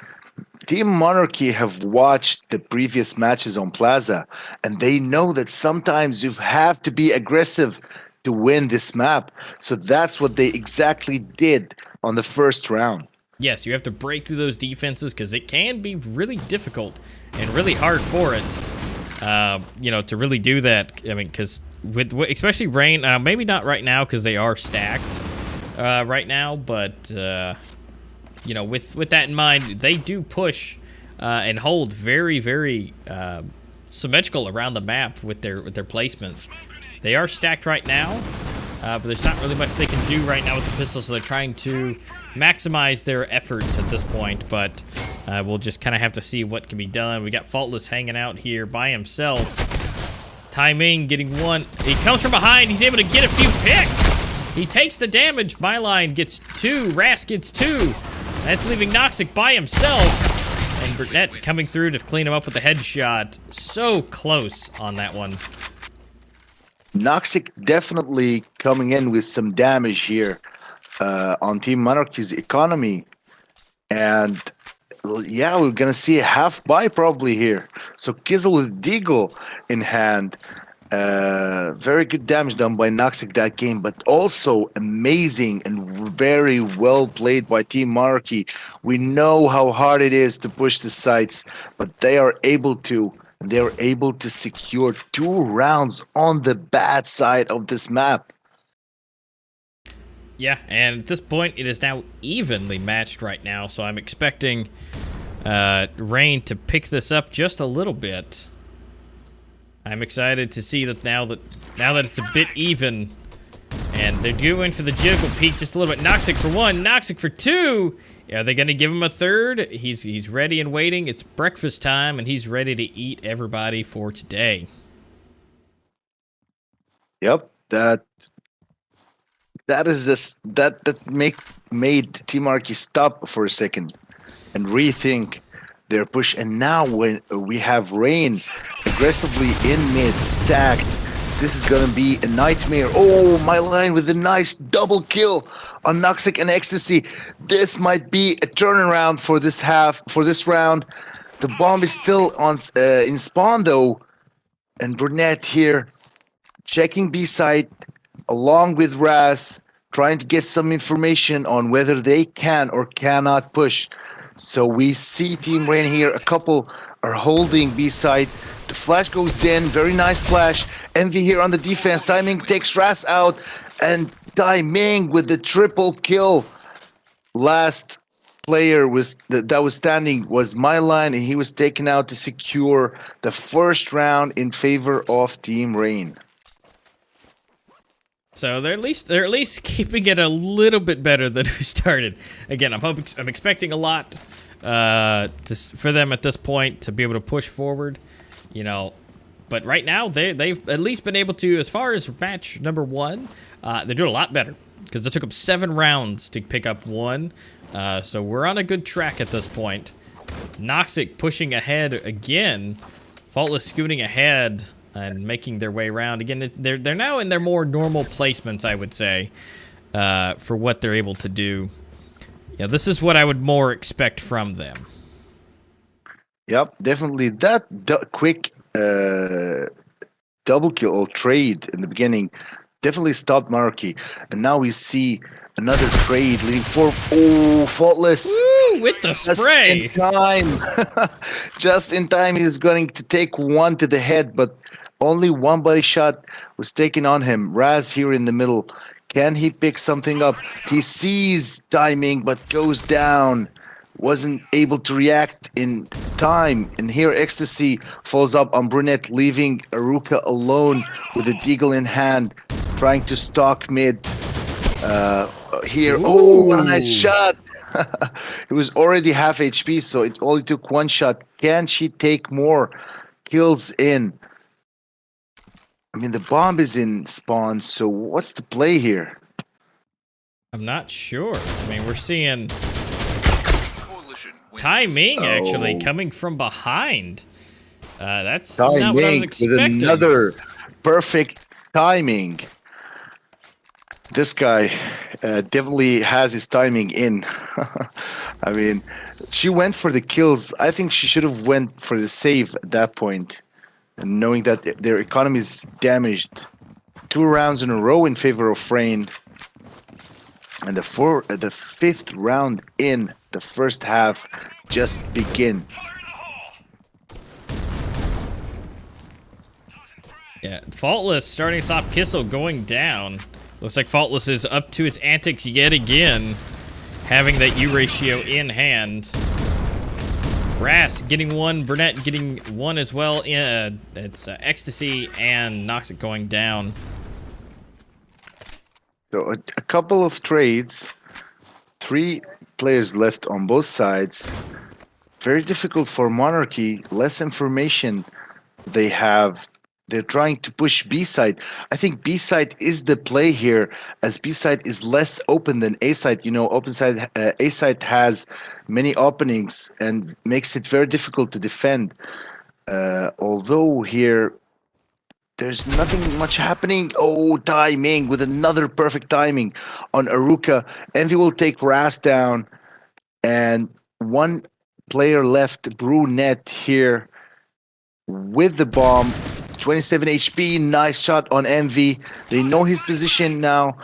Speaker 2: Team Monarchy have watched the previous matches on Plaza, and they know that sometimes you have to be aggressive to win this map. So that's what they exactly did on the first round.
Speaker 1: Yes, you have to break through those defenses because it can be really difficult and really hard for it, you know, to really do that. I mean, because especially Rain, maybe not right now because they are stacked right now, but you know, with that in mind, they do push and hold very, very symmetrical around the map with their placements. They are stacked right now, but there's not really much they can do right now with the pistols, so they're trying to maximize their efforts at this point, but we'll just kind of have to see what can be done. We got Faultless hanging out here by himself. Timing getting 1. He comes from behind. He's able to get a few picks. He takes the damage. Myline gets 2. Ras gets 2. That's leaving Noxic by himself. And Brunette coming through to clean him up with the headshot. So close on that one.
Speaker 2: Noxic definitely coming in with some damage here on Team Monarchy's economy. And yeah, we're going to see a half buy probably here. So Kizzle with Deagle in hand. Very good damage done by Noxic that game, but also amazing and very well played by Team Monarchy. We know how hard it is to push the sites, but they are able to. They're able to secure 2 rounds on the bad side of this map.
Speaker 1: Yeah, and at this point, it is now evenly matched right now, so I'm expecting Rain to pick this up just a little bit. I'm excited to see that now that it's a bit even, and they're going for the jiggle peak just a little bit. Noxic for 1, Noxic for 2. Are they going to give him a 3rd? He's ready and waiting. It's breakfast time, and he's ready to eat everybody for today.
Speaker 2: Yep, that is this that made Team Monarchy stop for a second and rethink their push. And now when we have Rain aggressively in mid stacked, this is gonna be a nightmare. Oh, Myline with a nice double kill on Noxic and Ecstasy. This might be a turnaround for this round. The bomb is still on in spawn though, and Brunette here checking B side along with Ras, trying to get some information on whether they can or cannot push. So we see Team Rain here. A couple are holding B side. The flash goes in. Very nice flash. Envy here on the defense. Timing takes Ras out. And Dai Ming with the triple kill. Last player that was standing was Myline, and he was taken out to secure the first round in favor of Team Rain.
Speaker 1: So they're at least keeping it a little bit better than we started. Again, I'm expecting a lot for them at this point to be able to push forward, you know. But right now they've at least been able to, as far as match number 1, they're doing a lot better because it took them 7 rounds to pick up 1. So we're on a good track at this point. Noxic pushing ahead again, Faultless scooting ahead and making their way around. Again, they're now in their more normal placements, I would say, for what they're able to do. Yeah, this is what I would more expect from them.
Speaker 2: Yep, definitely. That quick double kill or trade in the beginning definitely stopped Monarchy. And now we see Another trade leading for Faultless.
Speaker 1: Woo, with the
Speaker 2: Just in
Speaker 1: spray.
Speaker 2: time. Just in time, he was going to take one to the head, but only one body shot was taken on him. Raz here in the middle. Can he pick something up? He sees timing, but goes down. Wasn't able to react in time. And here, Ecstasy falls up on Brunette, leaving Aruka alone with a deagle in hand, trying to stalk mid. Here, oh, what a nice
Speaker 1: Ooh.
Speaker 2: shot! It was already half HP, so it only took one shot. Can she take more kills in? I mean, the bomb is in spawn, so what's the play here?
Speaker 1: I'm not sure. I mean, we're seeing timing actually coming from behind. That's not what I was
Speaker 2: Timing with
Speaker 1: expecting.
Speaker 2: another perfect timing. This guy definitely has his timing in. I mean, she went for the kills. I think she should have went for the save at that point, and knowing that their economy is damaged. 2 rounds in a row in favor of Rain, and the fifth round in the first half just begin.
Speaker 1: Yeah, Faultless starting us off. Kissel going down. Looks like Faultless is up to his antics yet again, having that U ratio in hand. Ras getting one, Burnett getting one as well. It's Ecstasy and Noxic going down.
Speaker 2: So a couple of trades, 3 players left on both sides. Very difficult for Monarchy. Less information they have. They're trying to push B side. I think B side is the play here, as B side is less open than A side. You know, open side, A side has many openings and makes it very difficult to defend. Although here, there's nothing much happening. Oh, timing with another perfect timing on Aruka. Envy will take Ras down, and one player left, Brunette here with the bomb. 27 HP, nice shot on Envy. They know his position now.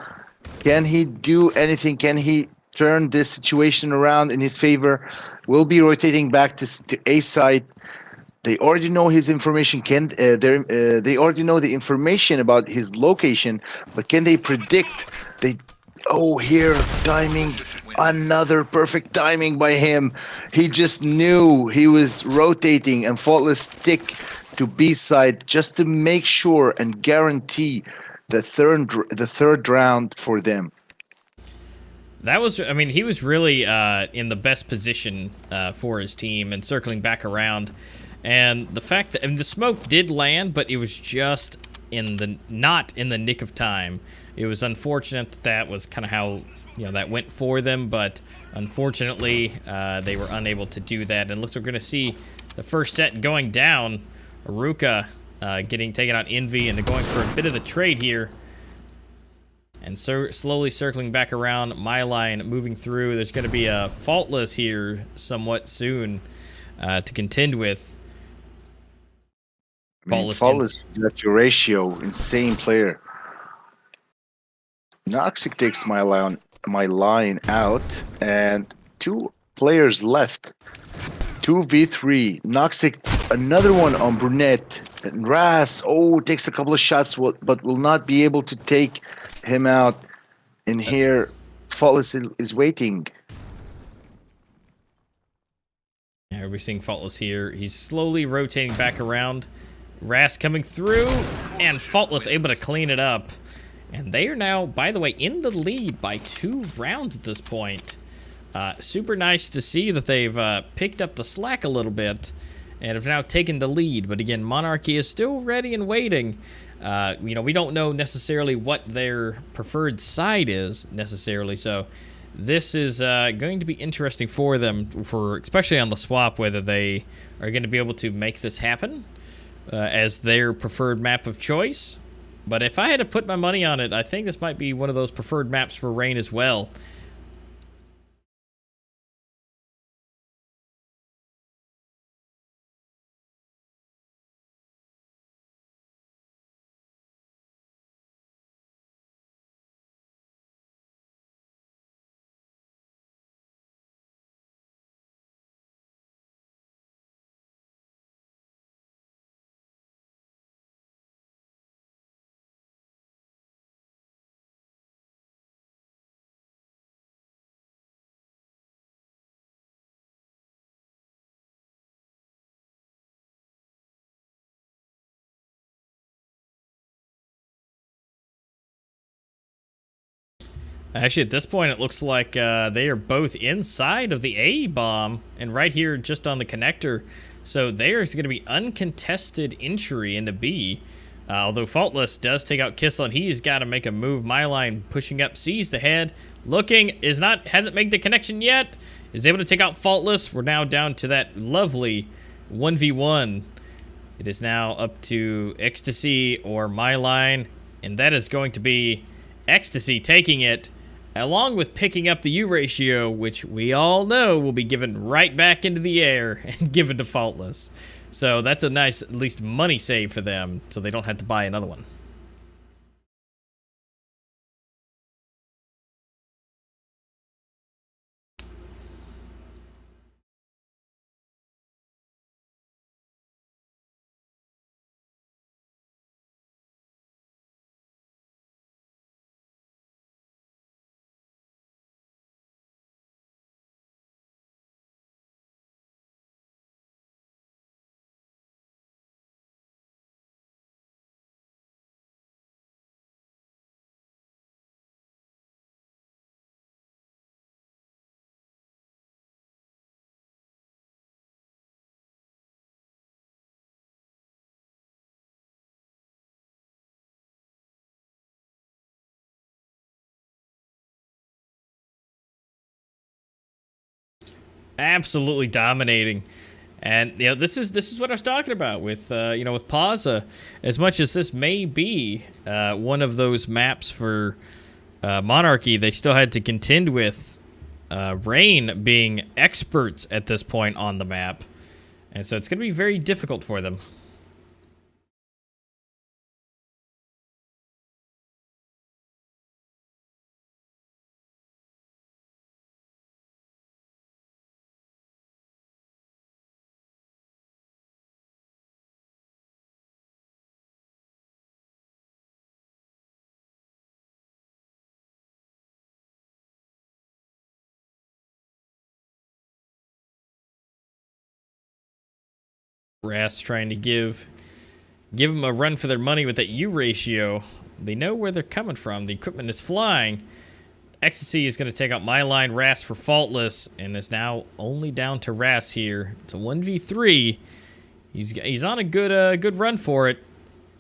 Speaker 2: Can he do anything? Can he turn this situation around in his favor? Will be rotating back to A side. They already know his information. They already know the information about his location, but can they predict? Here timing, another perfect timing by him. He just knew he was rotating, and Faultless stick to B side just to make sure and guarantee the third round for them.
Speaker 1: That was, I mean, he was really in the best position for his team and circling back around. And the fact that, I mean, the smoke did land, but it was just not in the nick of time. It was unfortunate that was kind of how, that went for them, but unfortunately, they were unable to do that. And it looks like we're going to see the first set going down. Aruka getting taken out Envy and going for a bit of the trade here. And so slowly circling back around, my line moving through. There's going to be a Faultless here somewhat soon to contend with.
Speaker 2: Faultless, that's your ratio, insane player. Noxic takes my line out, and 2 players left. 2v3. Noxic, another one on Brunette. And Ras, takes a couple of shots, but will not be able to take him out. And here, Faultless is waiting.
Speaker 1: Yeah, we're seeing Faultless here. He's slowly rotating back around. Ras coming through, and Faultless able to clean it up. And they are now, by the way, in the lead by 2 rounds at this point. Super nice to see that they've picked up the slack a little bit and have now taken the lead. But again, Monarchy is still ready and waiting. We don't know necessarily what their preferred side is necessarily. So this is going to be interesting for them, especially on the swap, whether they are going to be able to make this happen as their preferred map of choice. But if I had to put my money on it, I think this might be one of those preferred maps for Rain as well. Actually, at this point, it looks like they are both inside of the A bomb and right here just on the connector. So there's going to be uncontested entry into B. Although Faultless does take out Kissel, and he's got to make a move. Myline pushing up, sees the head, looking, hasn't made the connection yet, is able to take out Faultless. We're now down to that lovely 1v1. It is now up to Ecstasy or Myline, and that is going to be Ecstasy taking it, along with picking up the U ratio, which we all know will be given right back into the air and given to Faultless. So that's a nice, at least, money save for them, so they don't have to buy another one. Absolutely dominating. And you know, this is what I was talking about with you know, with Plaza. As much as this may be one of those maps for Monarchy, they still had to contend with Rain being experts at this point on the map, and so it's going to be very difficult for them. Ras trying to give them a run for their money with that U ratio. They know where they're coming from. The equipment is flying. Ecstasy is going to take out Myline, Ras for Faultless, and is now only down to Ras here. It's a 1v3. He's on a good run for it.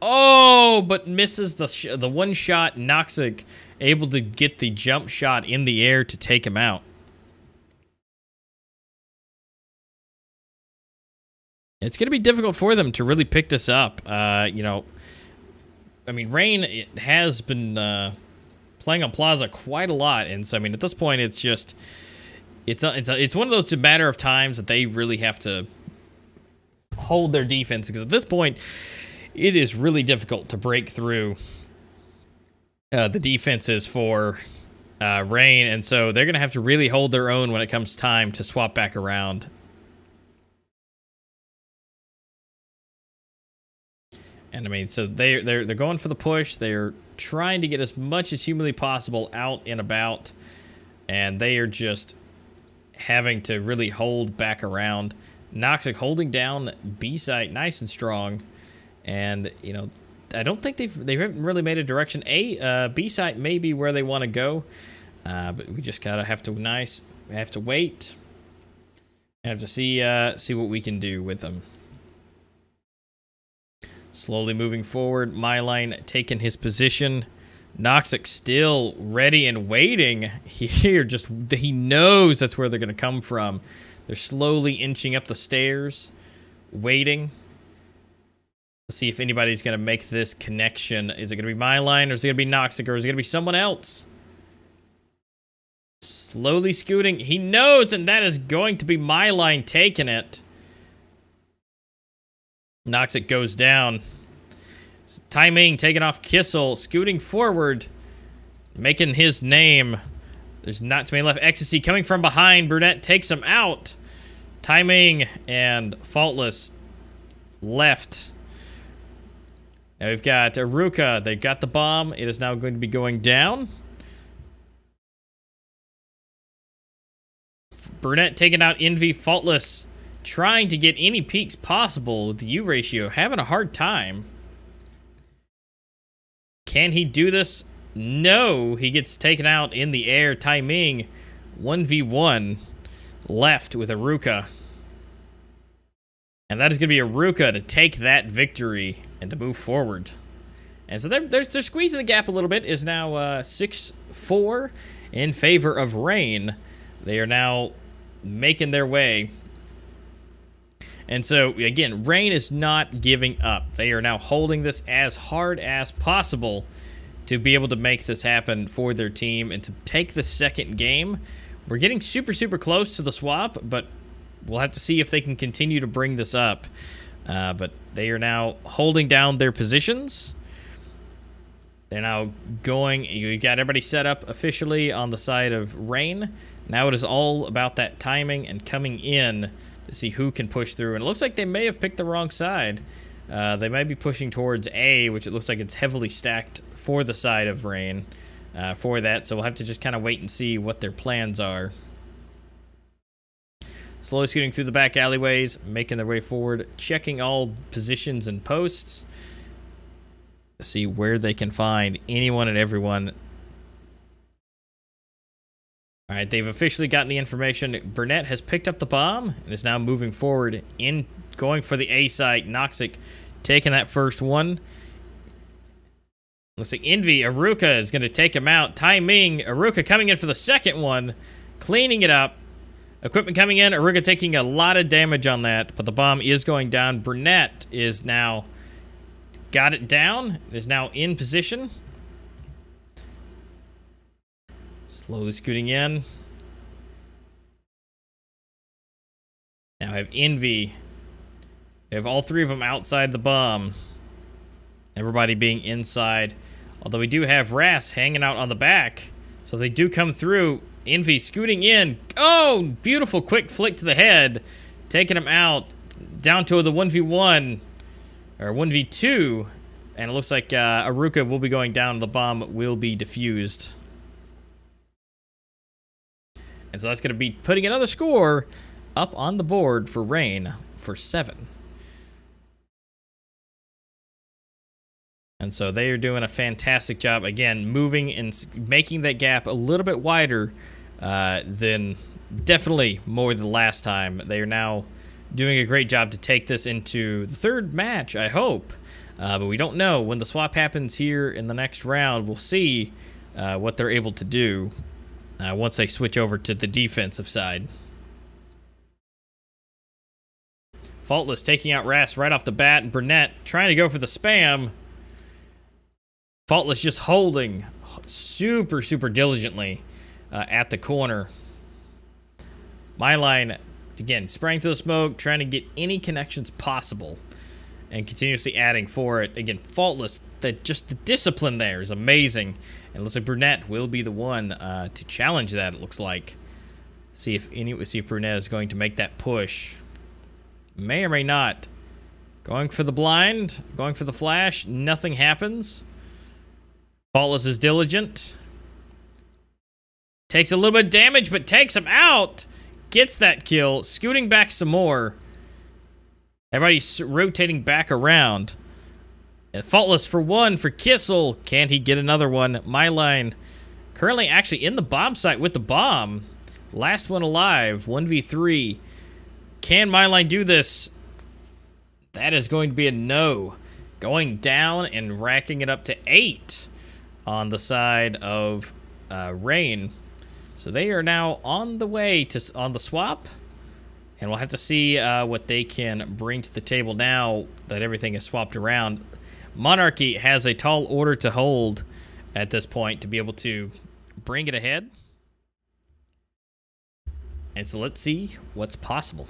Speaker 1: Oh, but misses the one shot. Noxic able to get the jump shot in the air to take him out. It's going to be difficult for them to really pick this up. You know, I mean, Rain has been playing on Plaza quite a lot, and so I mean, at this point, it's just it's one of those matter of times that they really have to hold their defense, because at this point, it is really difficult to break through the defenses for Rain, and so they're going to have to really hold their own when it comes time to swap back around. And I mean, so they're going for the push. They're trying to get as much as humanly possible out and about, and they are just having to really hold back around. Noxic holding down B site nice and strong, and you know, I don't think they haven't really made a direction. B site may be where they want to go, but we just gotta have to wait. I have to see what we can do with them. Slowly moving forward, Myline taking his position. Noxic still ready and waiting here. Just he knows that's where they're going to come from. They're slowly inching up the stairs, waiting. Let's see if anybody's going to make this connection. Is it going to be Myline, or is it going to be Noxic, or is it going to be someone else? Slowly scooting. He knows, and that is going to be Myline taking it. Noxic goes down. Timing taking off Kissel, scooting forward, making his name. There's not too many left. Ecstasy coming from behind. Brunette takes him out. Timing and Faultless left. Now we've got Aruka. They got the bomb. It is now going to be going down. Brunette taking out Envy. Faultless trying to get any peaks possible with the U ratio, having a hard time. Can he do this? No, he gets taken out in the air. Timing 1v1 left with Aruka. And that is going to be Aruka to take that victory and to move forward. And so they're squeezing the gap a little bit. Is now 6-4 in favor of Rain. They are now making their way. And so, again, Rain is not giving up. They are now holding this as hard as possible to be able to make this happen for their team and to take the second game. We're getting super, super close to the swap, but we'll have to see if they can continue to bring this up. But they are now holding down their positions. They're now going. You got everybody set up officially on the side of Rain. Now it is all about that timing and coming in to see who can push through. And it looks like they may have picked the wrong side. They might be pushing towards A, which it looks like it's heavily stacked for the side of Rain for that. So we'll have to just kind of wait and see what their plans are. Slowly scooting through the back alleyways, making their way forward, checking all positions and posts. See where they can find anyone and everyone. All right, they've officially gotten the information. Burnett has picked up the bomb and is now moving forward in going for the A site. Noxic taking that first one. Looks like Envy, Aruka is going to take him out. Timing, Aruka coming in for the second one, cleaning it up. Equipment coming in, Aruka taking a lot of damage on that, but the bomb is going down. Burnett is now got it down, is now in position. Slowly scooting in. Now I have Envy. We have all three of them outside the bomb. Everybody being inside. Although we do have Ras hanging out on the back. So they do come through. Envy scooting in. Oh, beautiful quick flick to the head. Taking him out. Down to the 1v1. Or 1v2. And it looks like Aruka will be going down. The bomb will be defused. And so that's going to be putting another score up on the board for Rain for 7. And so they are doing a fantastic job, again, moving and making that gap a little bit wider than definitely more than last time. They are now doing a great job to take this into the third match, I hope. But we don't know. When the swap happens here in the next round, we'll see what they're able to do once they switch over to the defensive side. Faultless taking out Ras right off the bat. Burnett trying to go for the spam. Faultless just holding super, super diligently at the corner. MyLine, again, spraying through the smoke, trying to get any connections possible and continuously adding for it. Again, Faultless, just the discipline there is amazing. And it looks like Burnett will be the one to challenge that, it looks like. See if Burnett is going to make that push. May or may not. Going for the blind, going for the flash, nothing happens. Faultless is diligent. Takes a little bit of damage, but takes him out. Gets that kill. Scooting back some more. Everybody's rotating back around. And Faultless for one for Kissel. Can he get another one? MyLine currently actually in the bomb site with the bomb. Last one alive. 1v3. Can MyLine do this? That is going to be a no. Going down and racking it up to 8 on the side of Rain. So they are now on the way on the swap. And we'll have to see what they can bring to the table now that everything is swapped around. Monarchy has a tall order to hold at this point to be able to bring it ahead. And so let's see what's possible.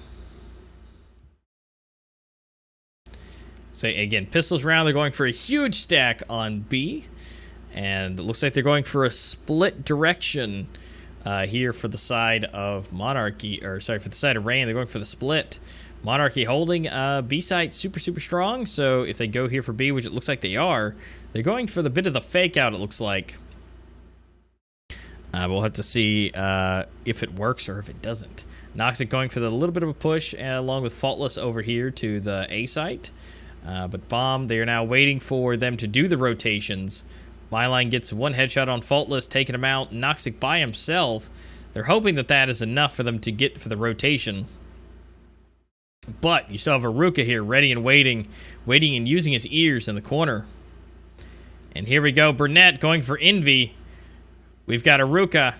Speaker 1: So again, pistols round, they're going for a huge stack on B. And it looks like they're going for a split direction here for the side of Monarchy, or sorry, for the side of Rain. They're going for the split. Monarchy holding B site super, super strong. So if they go here for B, which it looks like they are, they're going for the bit of the fake out, it looks like. We'll have to see if it works or if it doesn't. Noxic going for the little bit of a push along with Faultless over here to the A site. But Bomb, they are now waiting for them to do the rotations. Myline gets one headshot on Faultless, taking him out. Noxic by himself. They're hoping that that is enough for them to get for the rotation. But you still have Aruka here, ready and waiting and using his ears in the corner. And here we go, Burnett going for Envy. We've got Aruka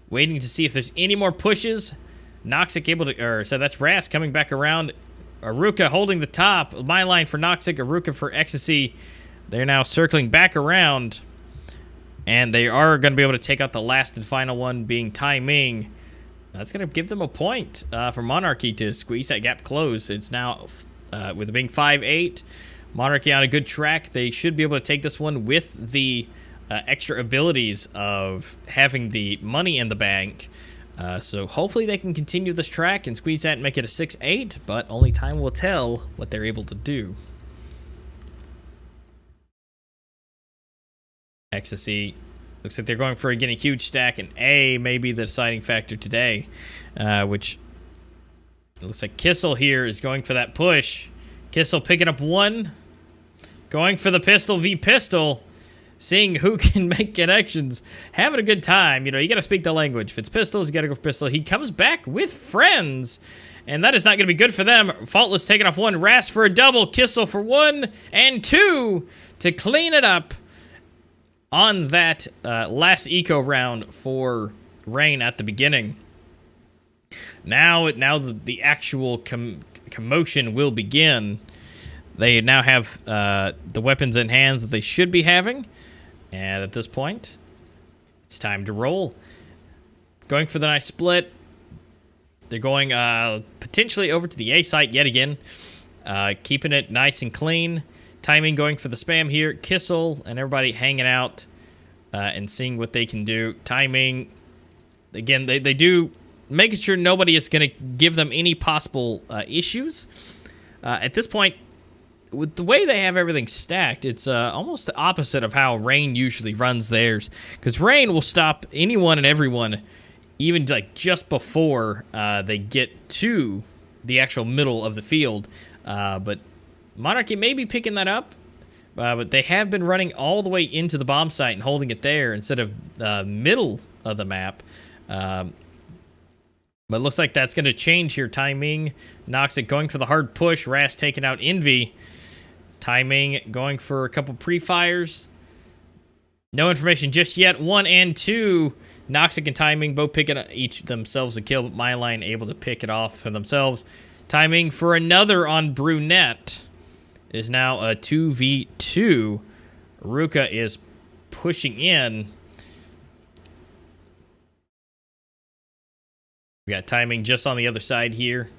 Speaker 1: waiting to see if there's any more pushes. Noxic able to, so that's Ras coming back around. Aruka holding the top. Myline for Noxic, Aruka for Ecstasy. They're now circling back around. And they are going to be able to take out the last and final one, being Tai Ming. That's going to give them a point for Monarchy to squeeze that gap close. It's now, with it being 5-8, Monarchy on a good track. They should be able to take this one with the extra abilities of having the money in the bank. So hopefully they can continue this track and squeeze that and make it a 6-8, but only time will tell what they're able to do. Ecstasy. Looks like they're going for, again, a huge stack, and A may be the deciding factor today, which it looks like Kissel here is going for that push. Kissel picking up one, going for the pistol v pistol, seeing who can make connections, having a good time. You know, you got to speak the language. If it's pistols, you got to go for pistol. He comes back with friends, and that is not going to be good for them. Faultless taking off one, Ras for a double, Kissel for 1 and 2 to clean it up on that last eco round for Rain at the beginning. Now the actual commotion will begin. They now have the weapons in hands that they should be having. And at this point, it's time to roll. Going for the nice split. They're going potentially over to the A site yet again. Keeping it nice and clean. Timing going for the spam here. Kissel and everybody hanging out and seeing what they can do. Timing, again, they do making sure nobody is going to give them any possible issues. At this point, with the way they have everything stacked, it's almost the opposite of how Rain usually runs theirs. Because Rain will stop anyone and everyone, even like just before they get to the actual middle of the field. But Monarchy may be picking that up, but they have been running all the way into the bomb site and holding it there instead of middle of the map. But it looks like that's going to change here. Timing, Noxic going for the hard push. Ras taking out Envy. Timing going for a couple pre-fires. No information just yet. 1 and 2. Noxic and Timing both picking each themselves a kill, but Myline able to pick it off for themselves. Timing for another on Brunette. It is now a 2v2. Ruka is pushing in. We got Timing just on the other side here.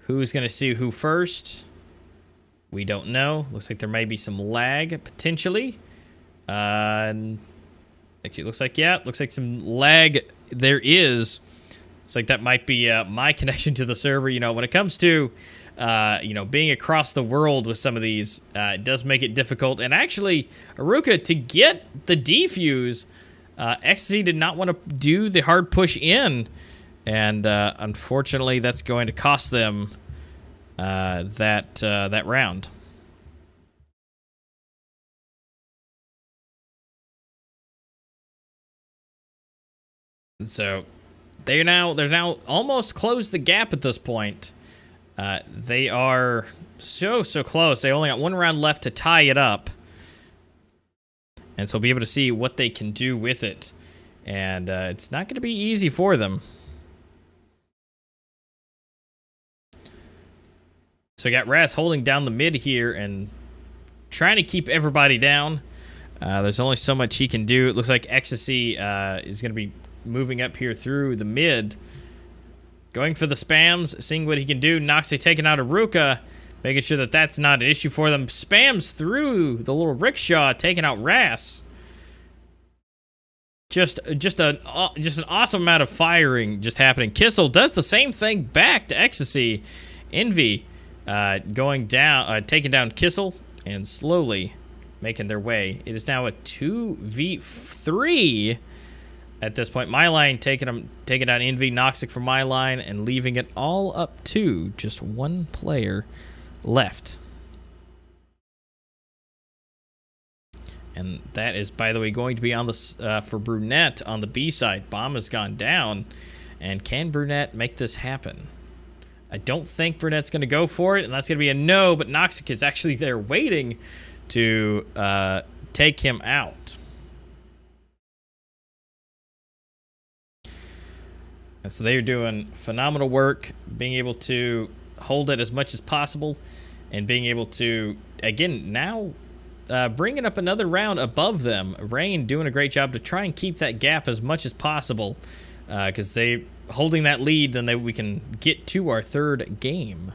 Speaker 1: Who's going to see who first? We don't know. Looks like there may be some lag, potentially. Actually, it looks like, yeah, looks like some lag there is. It's like that might be my connection to the server. You know, when it comes to, you know, being across the world with some of these, it does make it difficult. And actually, Aruka, to get the defuse, Ecstasy did not want to do the hard push in. And unfortunately, that's going to cost them that round. So they're now almost closed the gap at this point. They are so close. They only got one round left to tie it up, and so we'll be able to see what they can do with it. And it's not going to be easy for them. So we got Ras holding down the mid here and trying to keep everybody down. There's only so much he can do. It looks like Ecstasy is going to be moving up here through the mid. Going for the spams, seeing what he can do. Noxie taking out Aruka, making sure that that's not an issue for them. Spams through the little rickshaw, taking out Ras. Just an awesome amount of firing just happening. Kissel does the same thing back to Ecstasy. Envy going down, taking down Kissel and slowly making their way. It is now a 2v3 at this point. Myline taking down Envy, Noxic from Myline, and leaving it all up to just one player left. And that is, by the way, going to be on the for Brunette on the B side. Bomb has gone down. And can Brunette make this happen? I don't think Brunette's going to go for it, and that's going to be a no, but Noxic is actually there waiting to take him out. And so they're doing phenomenal work, being able to hold it as much as possible, and being able to, again, now bringing up another round above them. Rain doing a great job to try and keep that gap as much as possible, because they holding that lead, then we can get to our third game.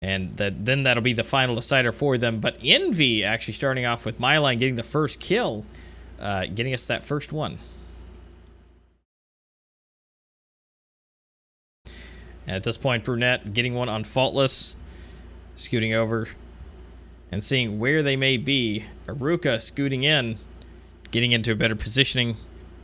Speaker 1: And then that'll be the final decider for them. But Envy actually starting off with MyLine getting the first kill, getting us that first one. And at this point, Brunette getting one on Faultless, scooting over and seeing where they may be. Aruka scooting in, getting into a better positioning.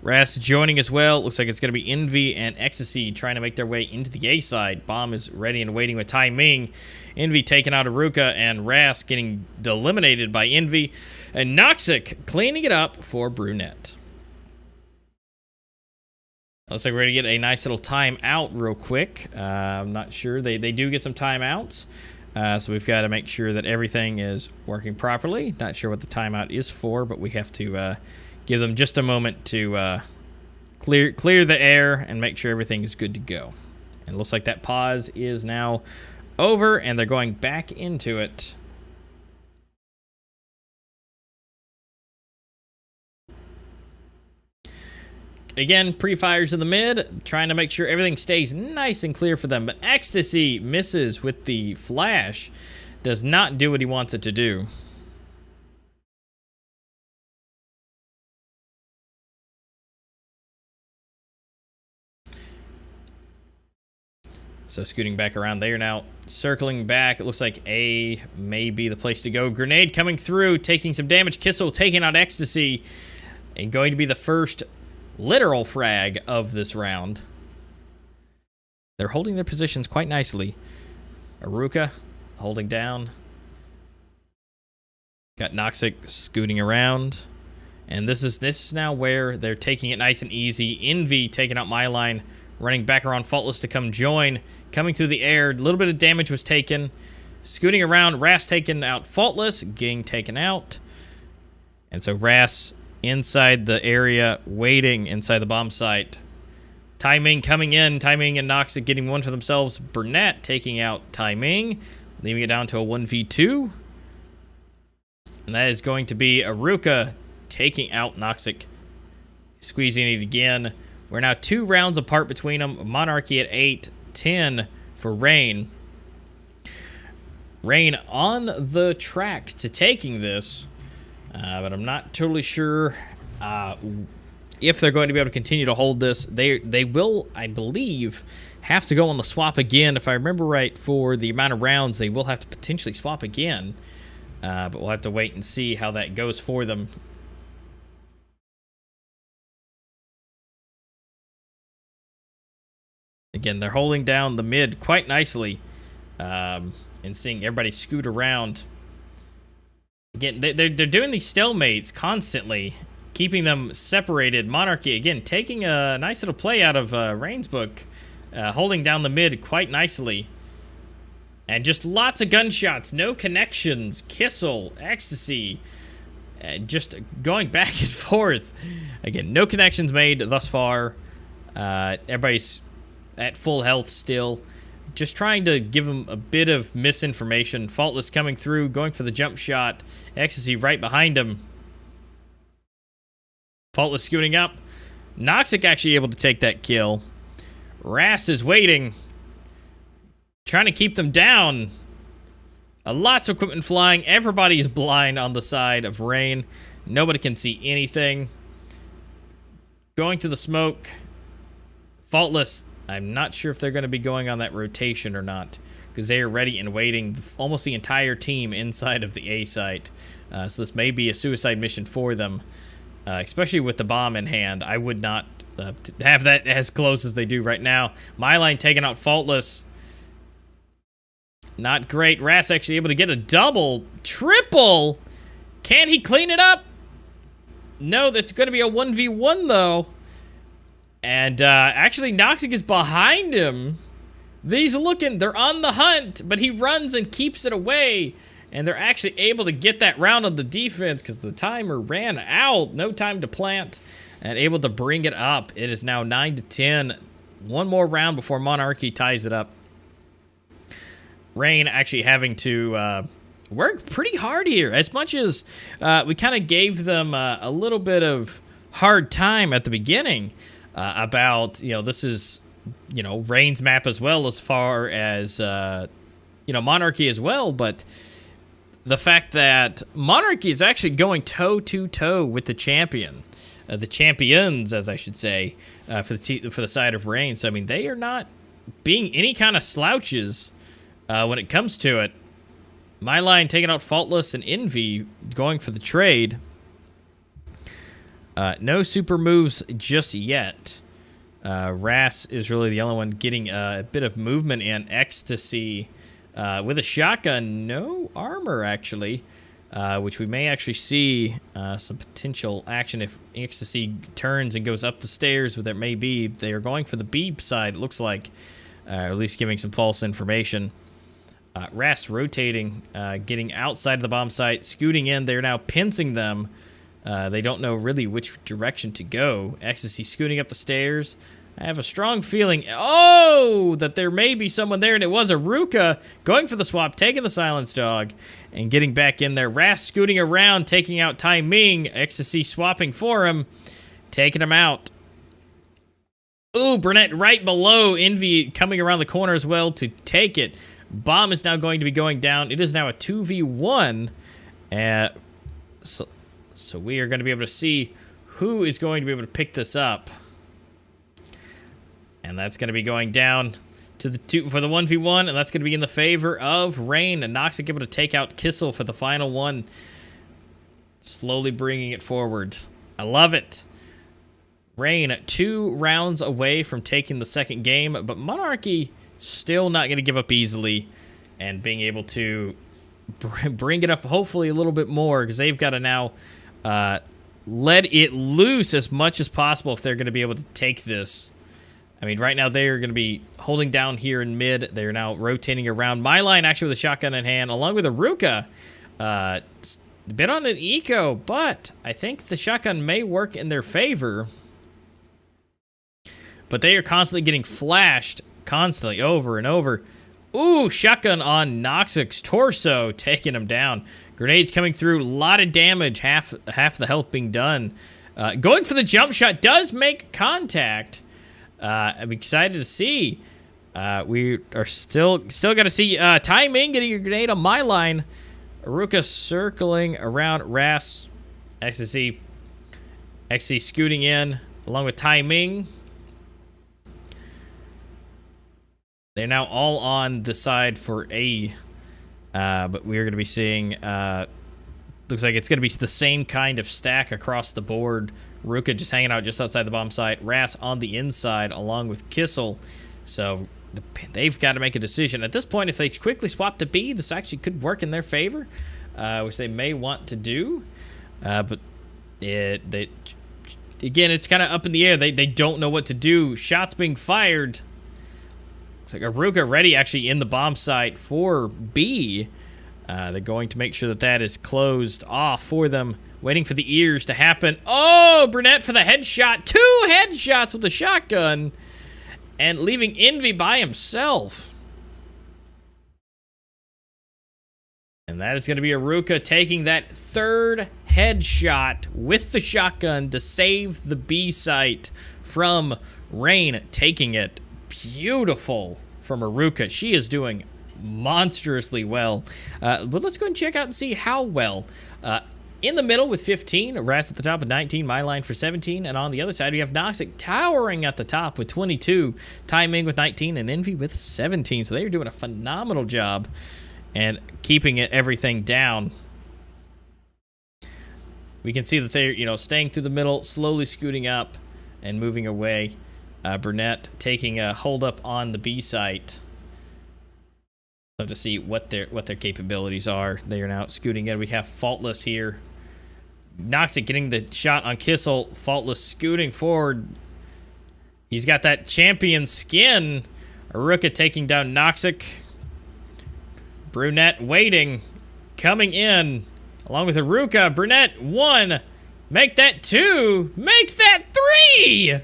Speaker 1: Ras joining as well. Looks like it's going to be Envy and Ecstasy trying to make their way into the A side. Bomb is ready and waiting with Tai Ming. Envy taking out Aruka, and Ras getting eliminated by Envy. And Noxic cleaning it up for Brunette. Looks like we're going to get a nice little timeout real quick. I'm not sure. They do get some timeouts. So we've got to make sure that everything is working properly. Not sure what the timeout is for, but we have to give them just a moment to clear the air and make sure everything is good to go. And it looks like that pause is now over, and they're going back into it. Again, pre-fires in the mid, trying to make sure everything stays nice and clear for them. But Ecstasy misses with the flash. Does not do what he wants it to do. So scooting back around, they are now circling back. It looks like A may be the place to go. Grenade coming through, taking some damage. Kissel taking out Ecstasy, and going to be the first literal frag of this round. They're holding their positions quite nicely. Aruka holding down. Got Noxic scooting around. And this is now where they're taking it nice and easy. Envy taking out MyLine, running back around Faultless to come join. Coming through the air, a little bit of damage was taken. Scooting around, Ras taking out Faultless, getting taken out. And so Ras inside the area, waiting inside the bomb site. Tai Ming coming in, Tai Ming and Noxic getting one for themselves. Brunette taking out Tai Ming, leaving it down to a 1v2. And that is going to be Aruka taking out Noxic, squeezing it again. We're now 2 rounds apart between them. Monarchy at 8-10 for Rain. Rain on the track to taking this, but I'm not totally sure if they're going to be able to continue to hold this. They will, I believe, have to go on the swap again. If I remember right, for the amount of rounds, they will have to potentially swap again. But we'll have to wait and see how that goes for them. Again, they're holding down the mid quite nicely, and seeing everybody scoot around. Again, they're doing these stalemates constantly, keeping them separated. Monarchy, again, taking a nice little play out of Rain's book, holding down the mid quite nicely. And just lots of gunshots, no connections. Kissel, Ecstasy, just going back and forth. Again, no connections made thus far. Everybody's at full health still. Just trying to give them a bit of misinformation. Faultless coming through, going for the jump shot. Ecstasy right behind him. Faultless scooting up. Noxic actually able to take that kill. Ras is waiting, trying to keep them down. Lots of equipment flying. Everybody is blind on the side of Rain. Nobody can see anything. Going to the smoke. Faultless, I'm not sure if they're going to be going on that rotation or not, because they are ready and waiting. Almost the entire team inside of the A site. So this may be a suicide mission for them, especially with the bomb in hand. I would not have that as close as they do right now. MyLine taking out Faultless. Not great. Ras actually able to get a double, triple. Can he clean it up? No, that's going to be a 1v1, though. And actually, Noxic is behind him. They're on the hunt, but he runs and keeps it away. And they're actually able to get that round on the defense because the timer ran out. No time to plant. And able to bring it up. It is now 9-10. One more round before Monarchy ties it up. Rain actually having to work pretty hard here. As much as we kind of gave them a little bit of hard time at the beginning about, this is, Rain's map as well as far as, Monarchy as well. But the fact that Monarchy is actually going toe-to-toe with the champion. The champions, as I should say, for the side of Rain. So, I mean, they are not being any kind of slouches when it comes to it. My line taking out Faultless and Envy going for the trade. No super moves just yet. Ras is really the only one getting a bit of movement in. Ecstasy with a shotgun. No armor, actually. Which we may actually see some potential action if Ecstasy turns and goes up the stairs, where there may be. They are going for the B side, it looks like, or at least giving some false information. Ras rotating, getting outside of the bomb site, scooting in. They're now pincing them. They don't know really which direction to go. Ecstasy scooting up the stairs. I have a strong feeling, that there may be someone there, and it was Aruka going for the swap, taking the Silence Dog, and getting back in there. Ras scooting around, taking out Tai Ming. Ecstasy swapping for him, taking him out. Ooh, Burnett right below. Envy coming around the corner as well to take it. Bomb is now going to be going down. It is now a 2v1. So we are going to be able to see who is going to be able to pick this up. And that's going to be going down to for the 1v1, and that's going to be in the favor of Rain. And Noxic able to take out Kissel for the final one. Slowly bringing it forward. I love it. Rain 2 rounds away from taking the second game, but Monarchy still not going to give up easily and being able to bring it up hopefully a little bit more, because they've got to now let it loose as much as possible if they're going to be able to take this. I mean, right now they are going to be holding down here in mid. They're now rotating around. My line actually with a shotgun in hand, along with Aruka. A bit on an eco, but I think the shotgun may work in their favor. But they are constantly getting flashed, constantly, over and over. Ooh, shotgun on Noxic's torso, taking him down. Grenades coming through, a lot of damage, half the health being done. Going for the jump shot, does make contact. I'm excited to see. We are still got to see Tai Ming getting a grenade on my line. Aruka circling around Ras. Ecstasy scooting in along with Tai Ming. They're now all on the side for A. But we're going to be seeing... looks like it's going to be the same kind of stack across the board. Ruka just hanging out just outside the bomb site. Ras on the inside along with Kissel. So they've got to make a decision. At this point, if they quickly swap to B, this actually could work in their favor, which they may want to do. But again, it's kind of up in the air. They don't know what to do. Shots being fired. Looks like Aruka ready actually in the bomb site for B. They're going to make sure that that is closed off for them. Waiting for the ears to happen. Oh, Burnett for the headshot. 2 headshots with the shotgun. And leaving Envy by himself. And that is going to be Aruka taking that 3rd headshot with the shotgun to save the B site from Rain taking it. Beautiful from Aruka. She is doing monstrously well. But let's go and check out and see how well. In the middle with 15, Ras at the top with 19, my line for 17, and on the other side we have Noxic towering at the top with 22, Tai Ming with 19, and Envy with 17. So they are doing a phenomenal job and keeping everything down. We can see that they're staying through the middle, slowly scooting up and moving away. Burnett taking a hold up on the B site. So to see what their capabilities are. They are now scooting in. We have Faultless here Noxic getting the shot on Kissel. Faultless scooting forward. He's got that champion skin. Aruka taking down Noxic. Brunette waiting. Coming in. Along with Aruka. Brunette 1. Make that 2. Make that 3.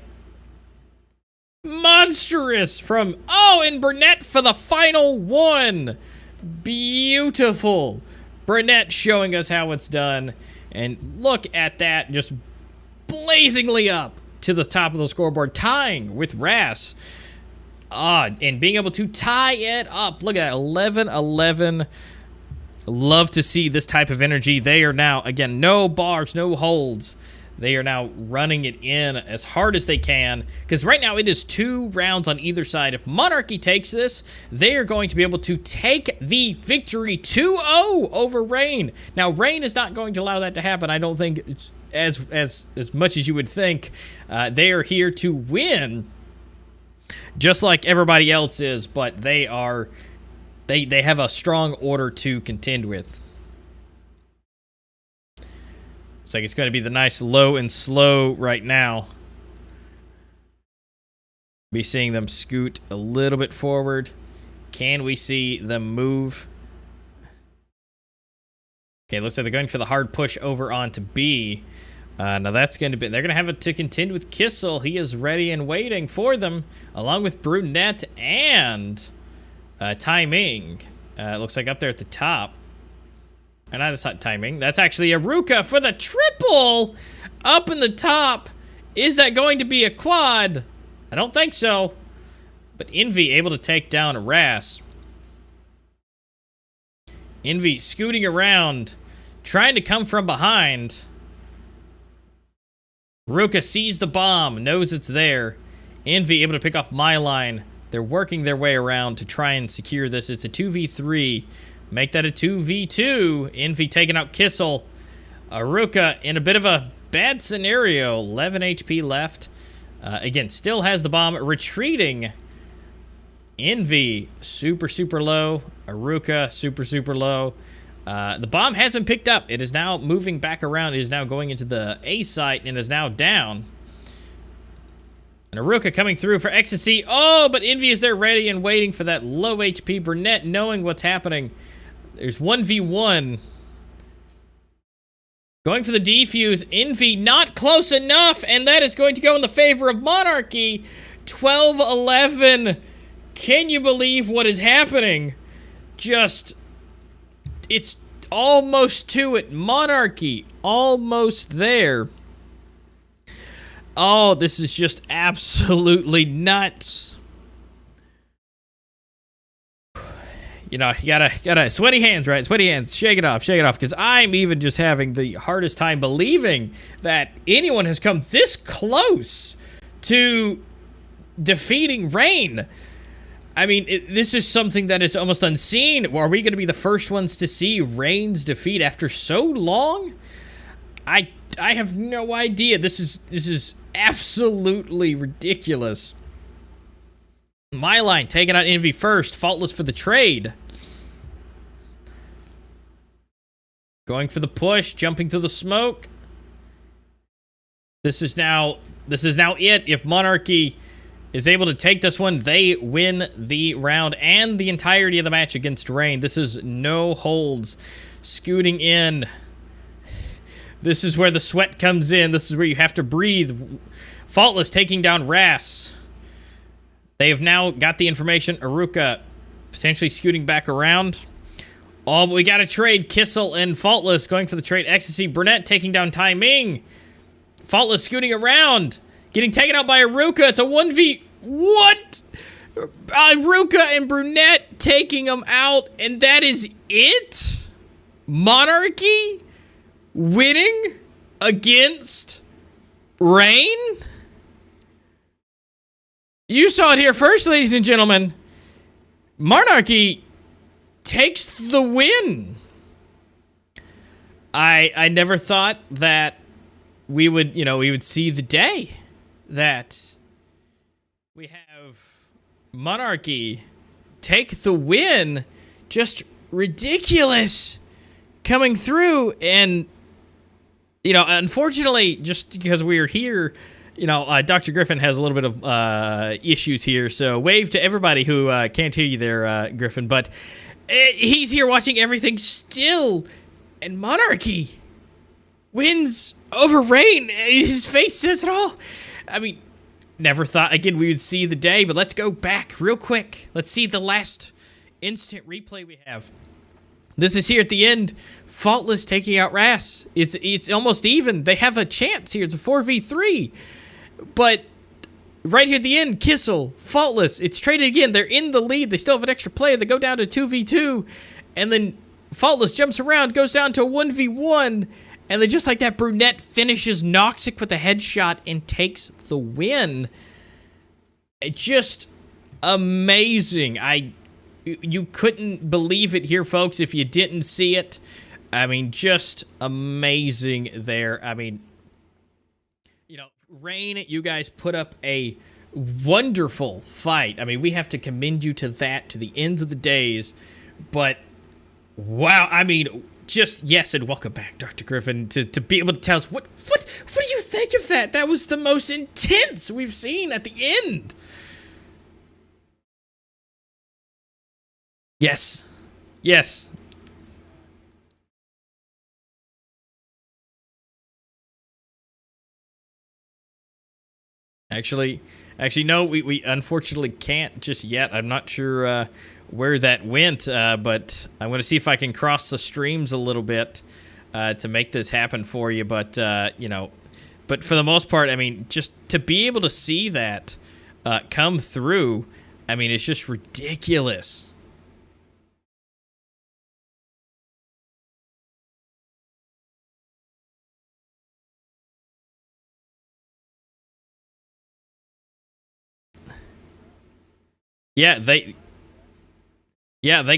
Speaker 1: Monstrous from... Oh, and Brunette for the final 1. Beautiful. Brunette showing us how it's done. And look at that. Just blazingly up to the top of the scoreboard. Tying with Ras. And being able to tie it up. Look at that. 11-11. Love to see this type of energy. They are now, again, no bars, no holds. They are now running it in as hard as they can. Because right now it is 2 rounds on either side. If Monarchy takes this, they are going to be able to take the victory 2-0 over Rain. Now, Rain is not going to allow that to happen. I don't think it's as much as you would think. They are here to win. Just like everybody else is. But they are... They have a strong order to contend with. Looks like it's going to be the nice low and slow right now. Be seeing them scoot a little bit forward. Can we see them move? Okay, looks like they're going for the hard push over onto B. Now that's going to be... They're going to have it to contend with Kissel. He is ready and waiting for them. Along with Brunette and... Timing. Looks like up there at the top. And that's not Timing. That's actually Aruka for the triple! Up in the top. Is that going to be a quad? I don't think so. But Envy able to take down Ras. Envy scooting around. Trying to come from behind. Aruka sees the bomb. Knows it's there. Envy able to pick off my line. They're working their way around to try and secure this. It's a 2v3. Make that a 2v2. Envy taking out Kissel. Aruka in a bit of a bad scenario. 11 HP left. Again, still has the bomb. Retreating. Envy, super, super low. Aruka, super, super low. The bomb has been picked up. It is now moving back around. It is now going into the A site and is now down. And Aruka coming through for Ecstasy. Oh, but Envy is there ready and waiting for that low HP. Brunette knowing what's happening. There's 1v1. Going for the defuse. Envy not close enough. And that is going to go in the favor of Monarchy. 12-11. Can you believe what is happening? Just... It's almost to it. Monarchy. Almost there. Oh, this is just absolutely nuts. You know, you gotta sweaty hands, right? Sweaty hands. Shake it off, because I'm even just having the hardest time believing that anyone has come this close to defeating Rain. I mean, this is something that is almost unseen. Are we going to be the first ones to see Rain's defeat after so long? I have no idea. This is absolutely ridiculous. My line taking out Envy first. Faultless for the trade. Going for the push. Jumping through the smoke. This is now it. If Monarchy is able to take this one, they win the round and the entirety of the match against Rain. This is no holds. Scooting in. This is where the sweat comes in. This is where you have to breathe. Faultless taking down Ras. They have now got the information. Aruka potentially scooting back around. Oh, but we got to trade. Kissel and Faultless going for the trade. Ecstasy. Brunette taking down Timing. Faultless scooting around. Getting taken out by Aruka. It's a 1v... What? Aruka and Brunette taking them out. And that is it? Monarchy winning against Rain? You saw it here first, ladies and gentlemen. Monarchy takes the win. I never thought that we would see the day that we have Monarchy take the win. Just ridiculous coming through, and You know, unfortunately, just because we're here, you know, Dr. Griffin has a little bit of issues here. So wave to everybody who can't hear you there, Griffin. But he's here watching everything still. And Monarchy wins over Rain. His face says it all. I mean, never thought, again, we would see the day. But let's go back real quick. Let's see the last instant replay we have. This is here at the end. Faultless taking out Ras. It's almost even. They have a chance here. It's a 4v3. But right here at the end, Kissel, Faultless. It's traded again. They're in the lead. They still have an extra player. They go down to 2v2. And then Faultless jumps around, goes down to a 1v1. And then just like that, Brunette finishes Noxic with a headshot and takes the win. Just amazing. You couldn't believe it here, folks, if you didn't see it. I mean, just amazing there. I mean, you know, Rain, you guys put up a wonderful fight. I mean, we have to commend you to that, to the ends of the days. But, wow, I mean, just, yes, and welcome back, Dr. Griffin, to be able to tell us, what do you think of that? That was the most intense we've seen at the end. Yes. Yes. Actually, no, we unfortunately can't just yet. I'm not sure where that went, but I'm going to see if I can cross the streams a little bit to make this happen for you. But, you know, but for the most part, I mean, just to be able to see that come through, I mean, it's just ridiculous. Yeah, they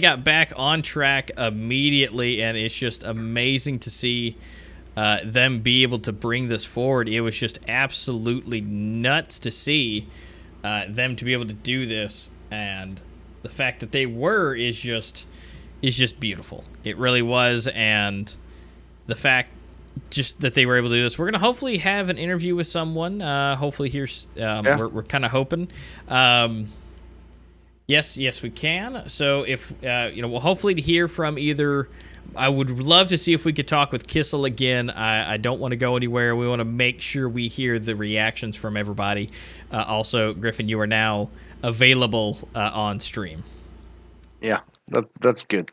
Speaker 1: got back on track immediately, and it's just amazing to see them be able to bring this forward. It was just absolutely nuts to see them to be able to do this, and the fact that they were is just beautiful. It really was, and the fact just that they were able to do this. We're gonna hopefully have an interview with someone. Hopefully here's we're kind of hoping. Yes, we can. So if, you know, we'll hopefully hear from either, I would love to see if we could talk with Kissel again. I don't want to go anywhere. We want to make sure we hear the reactions from everybody. Also, Griffin, you are now available on stream.
Speaker 2: Yeah, that's good.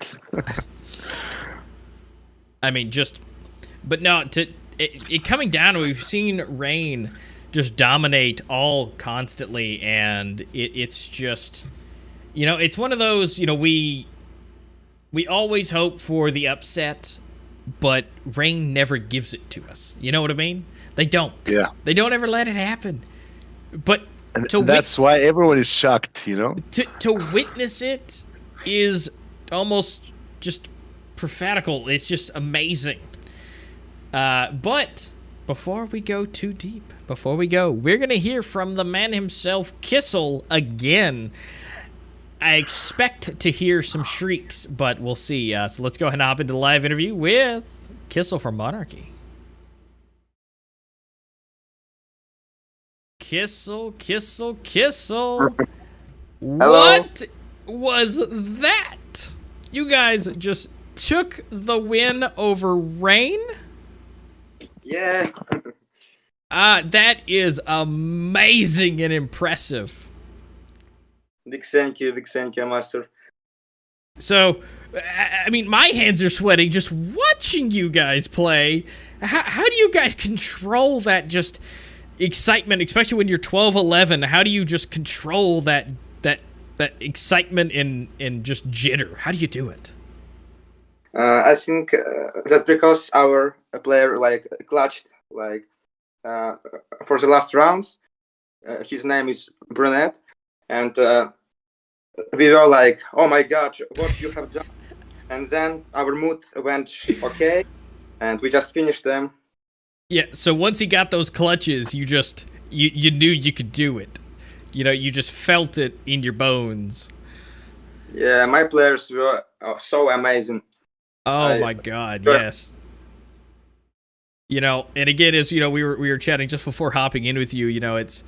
Speaker 1: I mean, but no, it coming down, we've seen Rain just dominate all constantly, and it's just... You know, it's one of those, you know, we always hope for the upset, but Rain never gives it to us. You know what I mean? They don't.
Speaker 2: Yeah.
Speaker 1: They don't ever let it happen. But
Speaker 2: and that's why everyone is shocked, you know?
Speaker 1: To witness it is almost just prophetical. It's just amazing. But before we go too deep, we're going to hear from the man himself, Kissel, again. I expect to hear some shrieks, but we'll see. So let's go ahead and hop into the live interview with Kissel from Monarchy. Kissel. What was that? You guys just took the win over Rain?
Speaker 3: Yeah.
Speaker 1: That is amazing and impressive.
Speaker 3: Big thank you, Master.
Speaker 1: So, I mean, my hands are sweating just watching you guys play. How do you guys control that just excitement, especially when you're 12-11? How do you just control that excitement and just jitter? How do you do it?
Speaker 3: I think that because our player like clutched like for the last rounds. His name is Brunette, and we were like, "Oh my God, what you have done!" And then our mood went okay, and we just finished them.
Speaker 1: Yeah. So once he got those clutches, you knew you could do it. You know, you just felt it in your bones.
Speaker 3: Yeah, my players were so amazing.
Speaker 1: Oh my God, yes. You know, and again, as you know, we were chatting just before hopping in with you. You know, it's,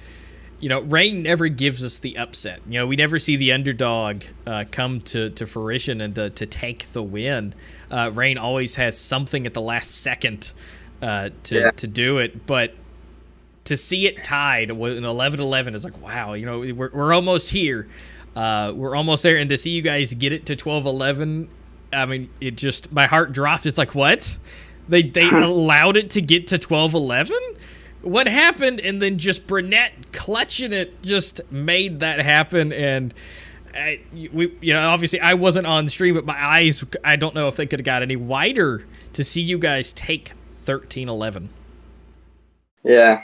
Speaker 1: you know, Rain never gives us the upset. You know, we never see the underdog come to fruition and to take the win. Rain always has something at the last second to do it, but to see it tied with an 11-11 is like, wow. You know, we're almost here. We're almost there, and to see you guys get it to 12-11, I mean, it just, my heart dropped. It's like, what? They allowed it to get to 12-11? What happened? And then just Burnett clutching it just made that happen. And we, you know, obviously I wasn't on stream, but my eyes, I don't know if they could have got any wider to see you guys take 13-11.
Speaker 3: Yeah.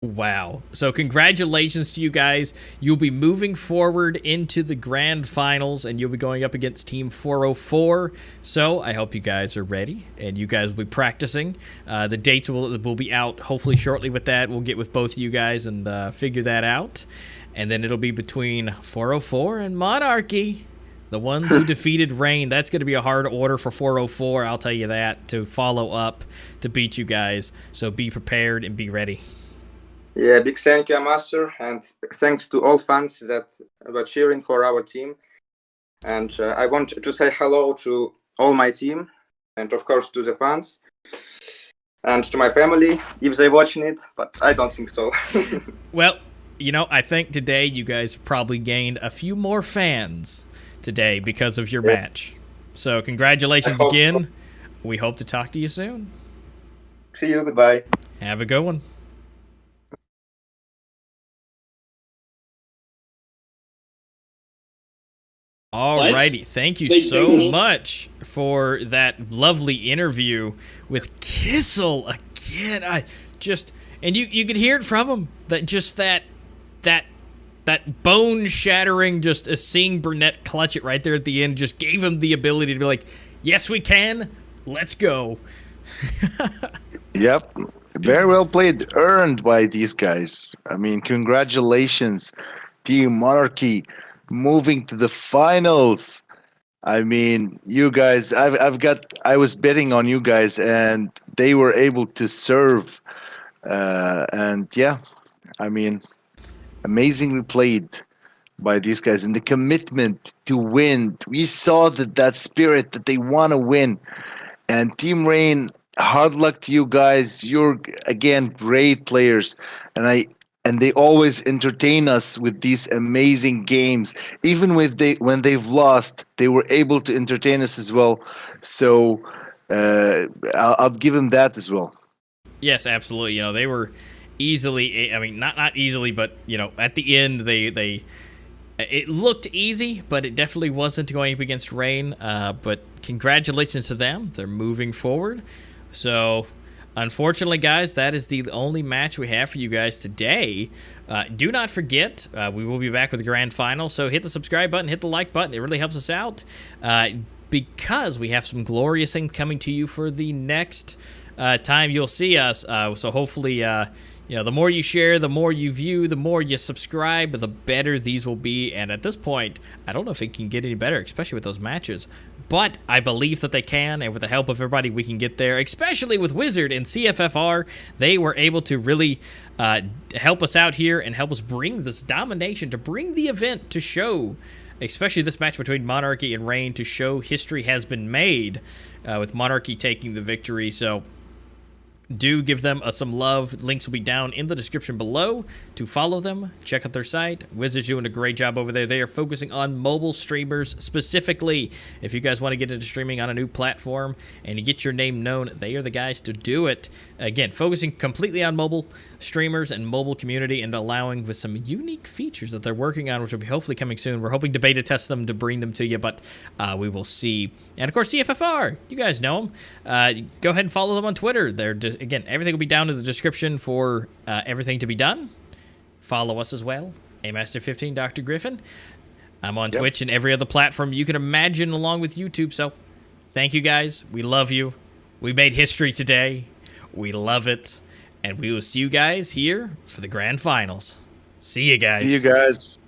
Speaker 1: Wow. So congratulations to you guys. You'll be moving forward into the grand finals, and you'll be going up against Team 404. So I hope you guys are ready, and you guys will be practicing. The dates will be out hopefully shortly with that. We'll get with both of you guys and figure that out. And then it'll be between 404 and Monarchy, the ones who defeated Rain. That's going to be a hard order for 404, I'll tell you that, to follow up to beat you guys. So be prepared and be ready.
Speaker 3: Yeah, big thank you, Master, and thanks to all fans that were cheering for our team. And I want to say hello to all my team, and of course to the fans, and to my family, if they're watching it, but I don't think so.
Speaker 1: Well, you know, I think today you guys probably gained a few more fans today because of your match. So congratulations again. So. We hope to talk to you soon.
Speaker 3: See you, goodbye.
Speaker 1: Have a good one. Alrighty, thank you so much for that lovely interview with Kissel again. And you could hear it from him, that bone shattering, just seeing Burnett clutch it right there at the end just gave him the ability to be like, yes we can, let's go.
Speaker 2: Yep, very well played, earned by these guys. I mean, congratulations, Team Monarchy, moving to the finals. I mean, you guys, I was betting on you guys, and they were able to serve. And yeah, I mean, amazingly played by these guys, and the commitment to win. We saw that spirit that they want to win. And Team Rain, hard luck to you guys. You're again great players, and they always entertain us with these amazing games. Even when they've lost, they were able to entertain us as well. So I'll give them that as well.
Speaker 1: Yes, absolutely. You know, they were easily, I mean, not easily, but, you know, at the end, it looked easy, but it definitely wasn't going up against Rain. But congratulations to them. They're moving forward. So, unfortunately, guys, that is the only match we have for you guys today. Do not forget, we will be back with the grand final. So hit the subscribe button, hit the like button. It really helps us out because we have some glorious things coming to you for the next time you'll see us. So hopefully, you know, the more you share, the more you view, the more you subscribe, the better these will be. And at this point, I don't know if it can get any better, especially with those matches. But I believe that they can, and with the help of everybody, we can get there, especially with Wizard and CFFR. They were able to really help us out here and help us bring this domination, to bring the event to show, especially this match between Monarchy and Rain, to show history has been made with Monarchy taking the victory. So do give them some love. Links will be down in the description below to follow them. Check out their site. Wizards doing a great job over there. They are focusing on mobile streamers specifically. If you guys want to get into streaming on a new platform and you get your name known, they are the guys to do it. Again, focusing completely on mobile streamers and mobile community, and allowing with some unique features that they're working on, which will be hopefully coming soon. We're hoping to beta test them to bring them to you, but we will see. And of course, CFFR, you guys know them. Go ahead and follow them on Twitter. They're again, everything will be down in the description for everything to be done. Follow us as well, Amaster15, Dr. Griffin. I'm on Twitch and every other platform you can imagine, along with YouTube. So thank you guys. We love you. We made history today. We love it. And we will see you guys here for the grand finals. See you guys.
Speaker 2: See you guys.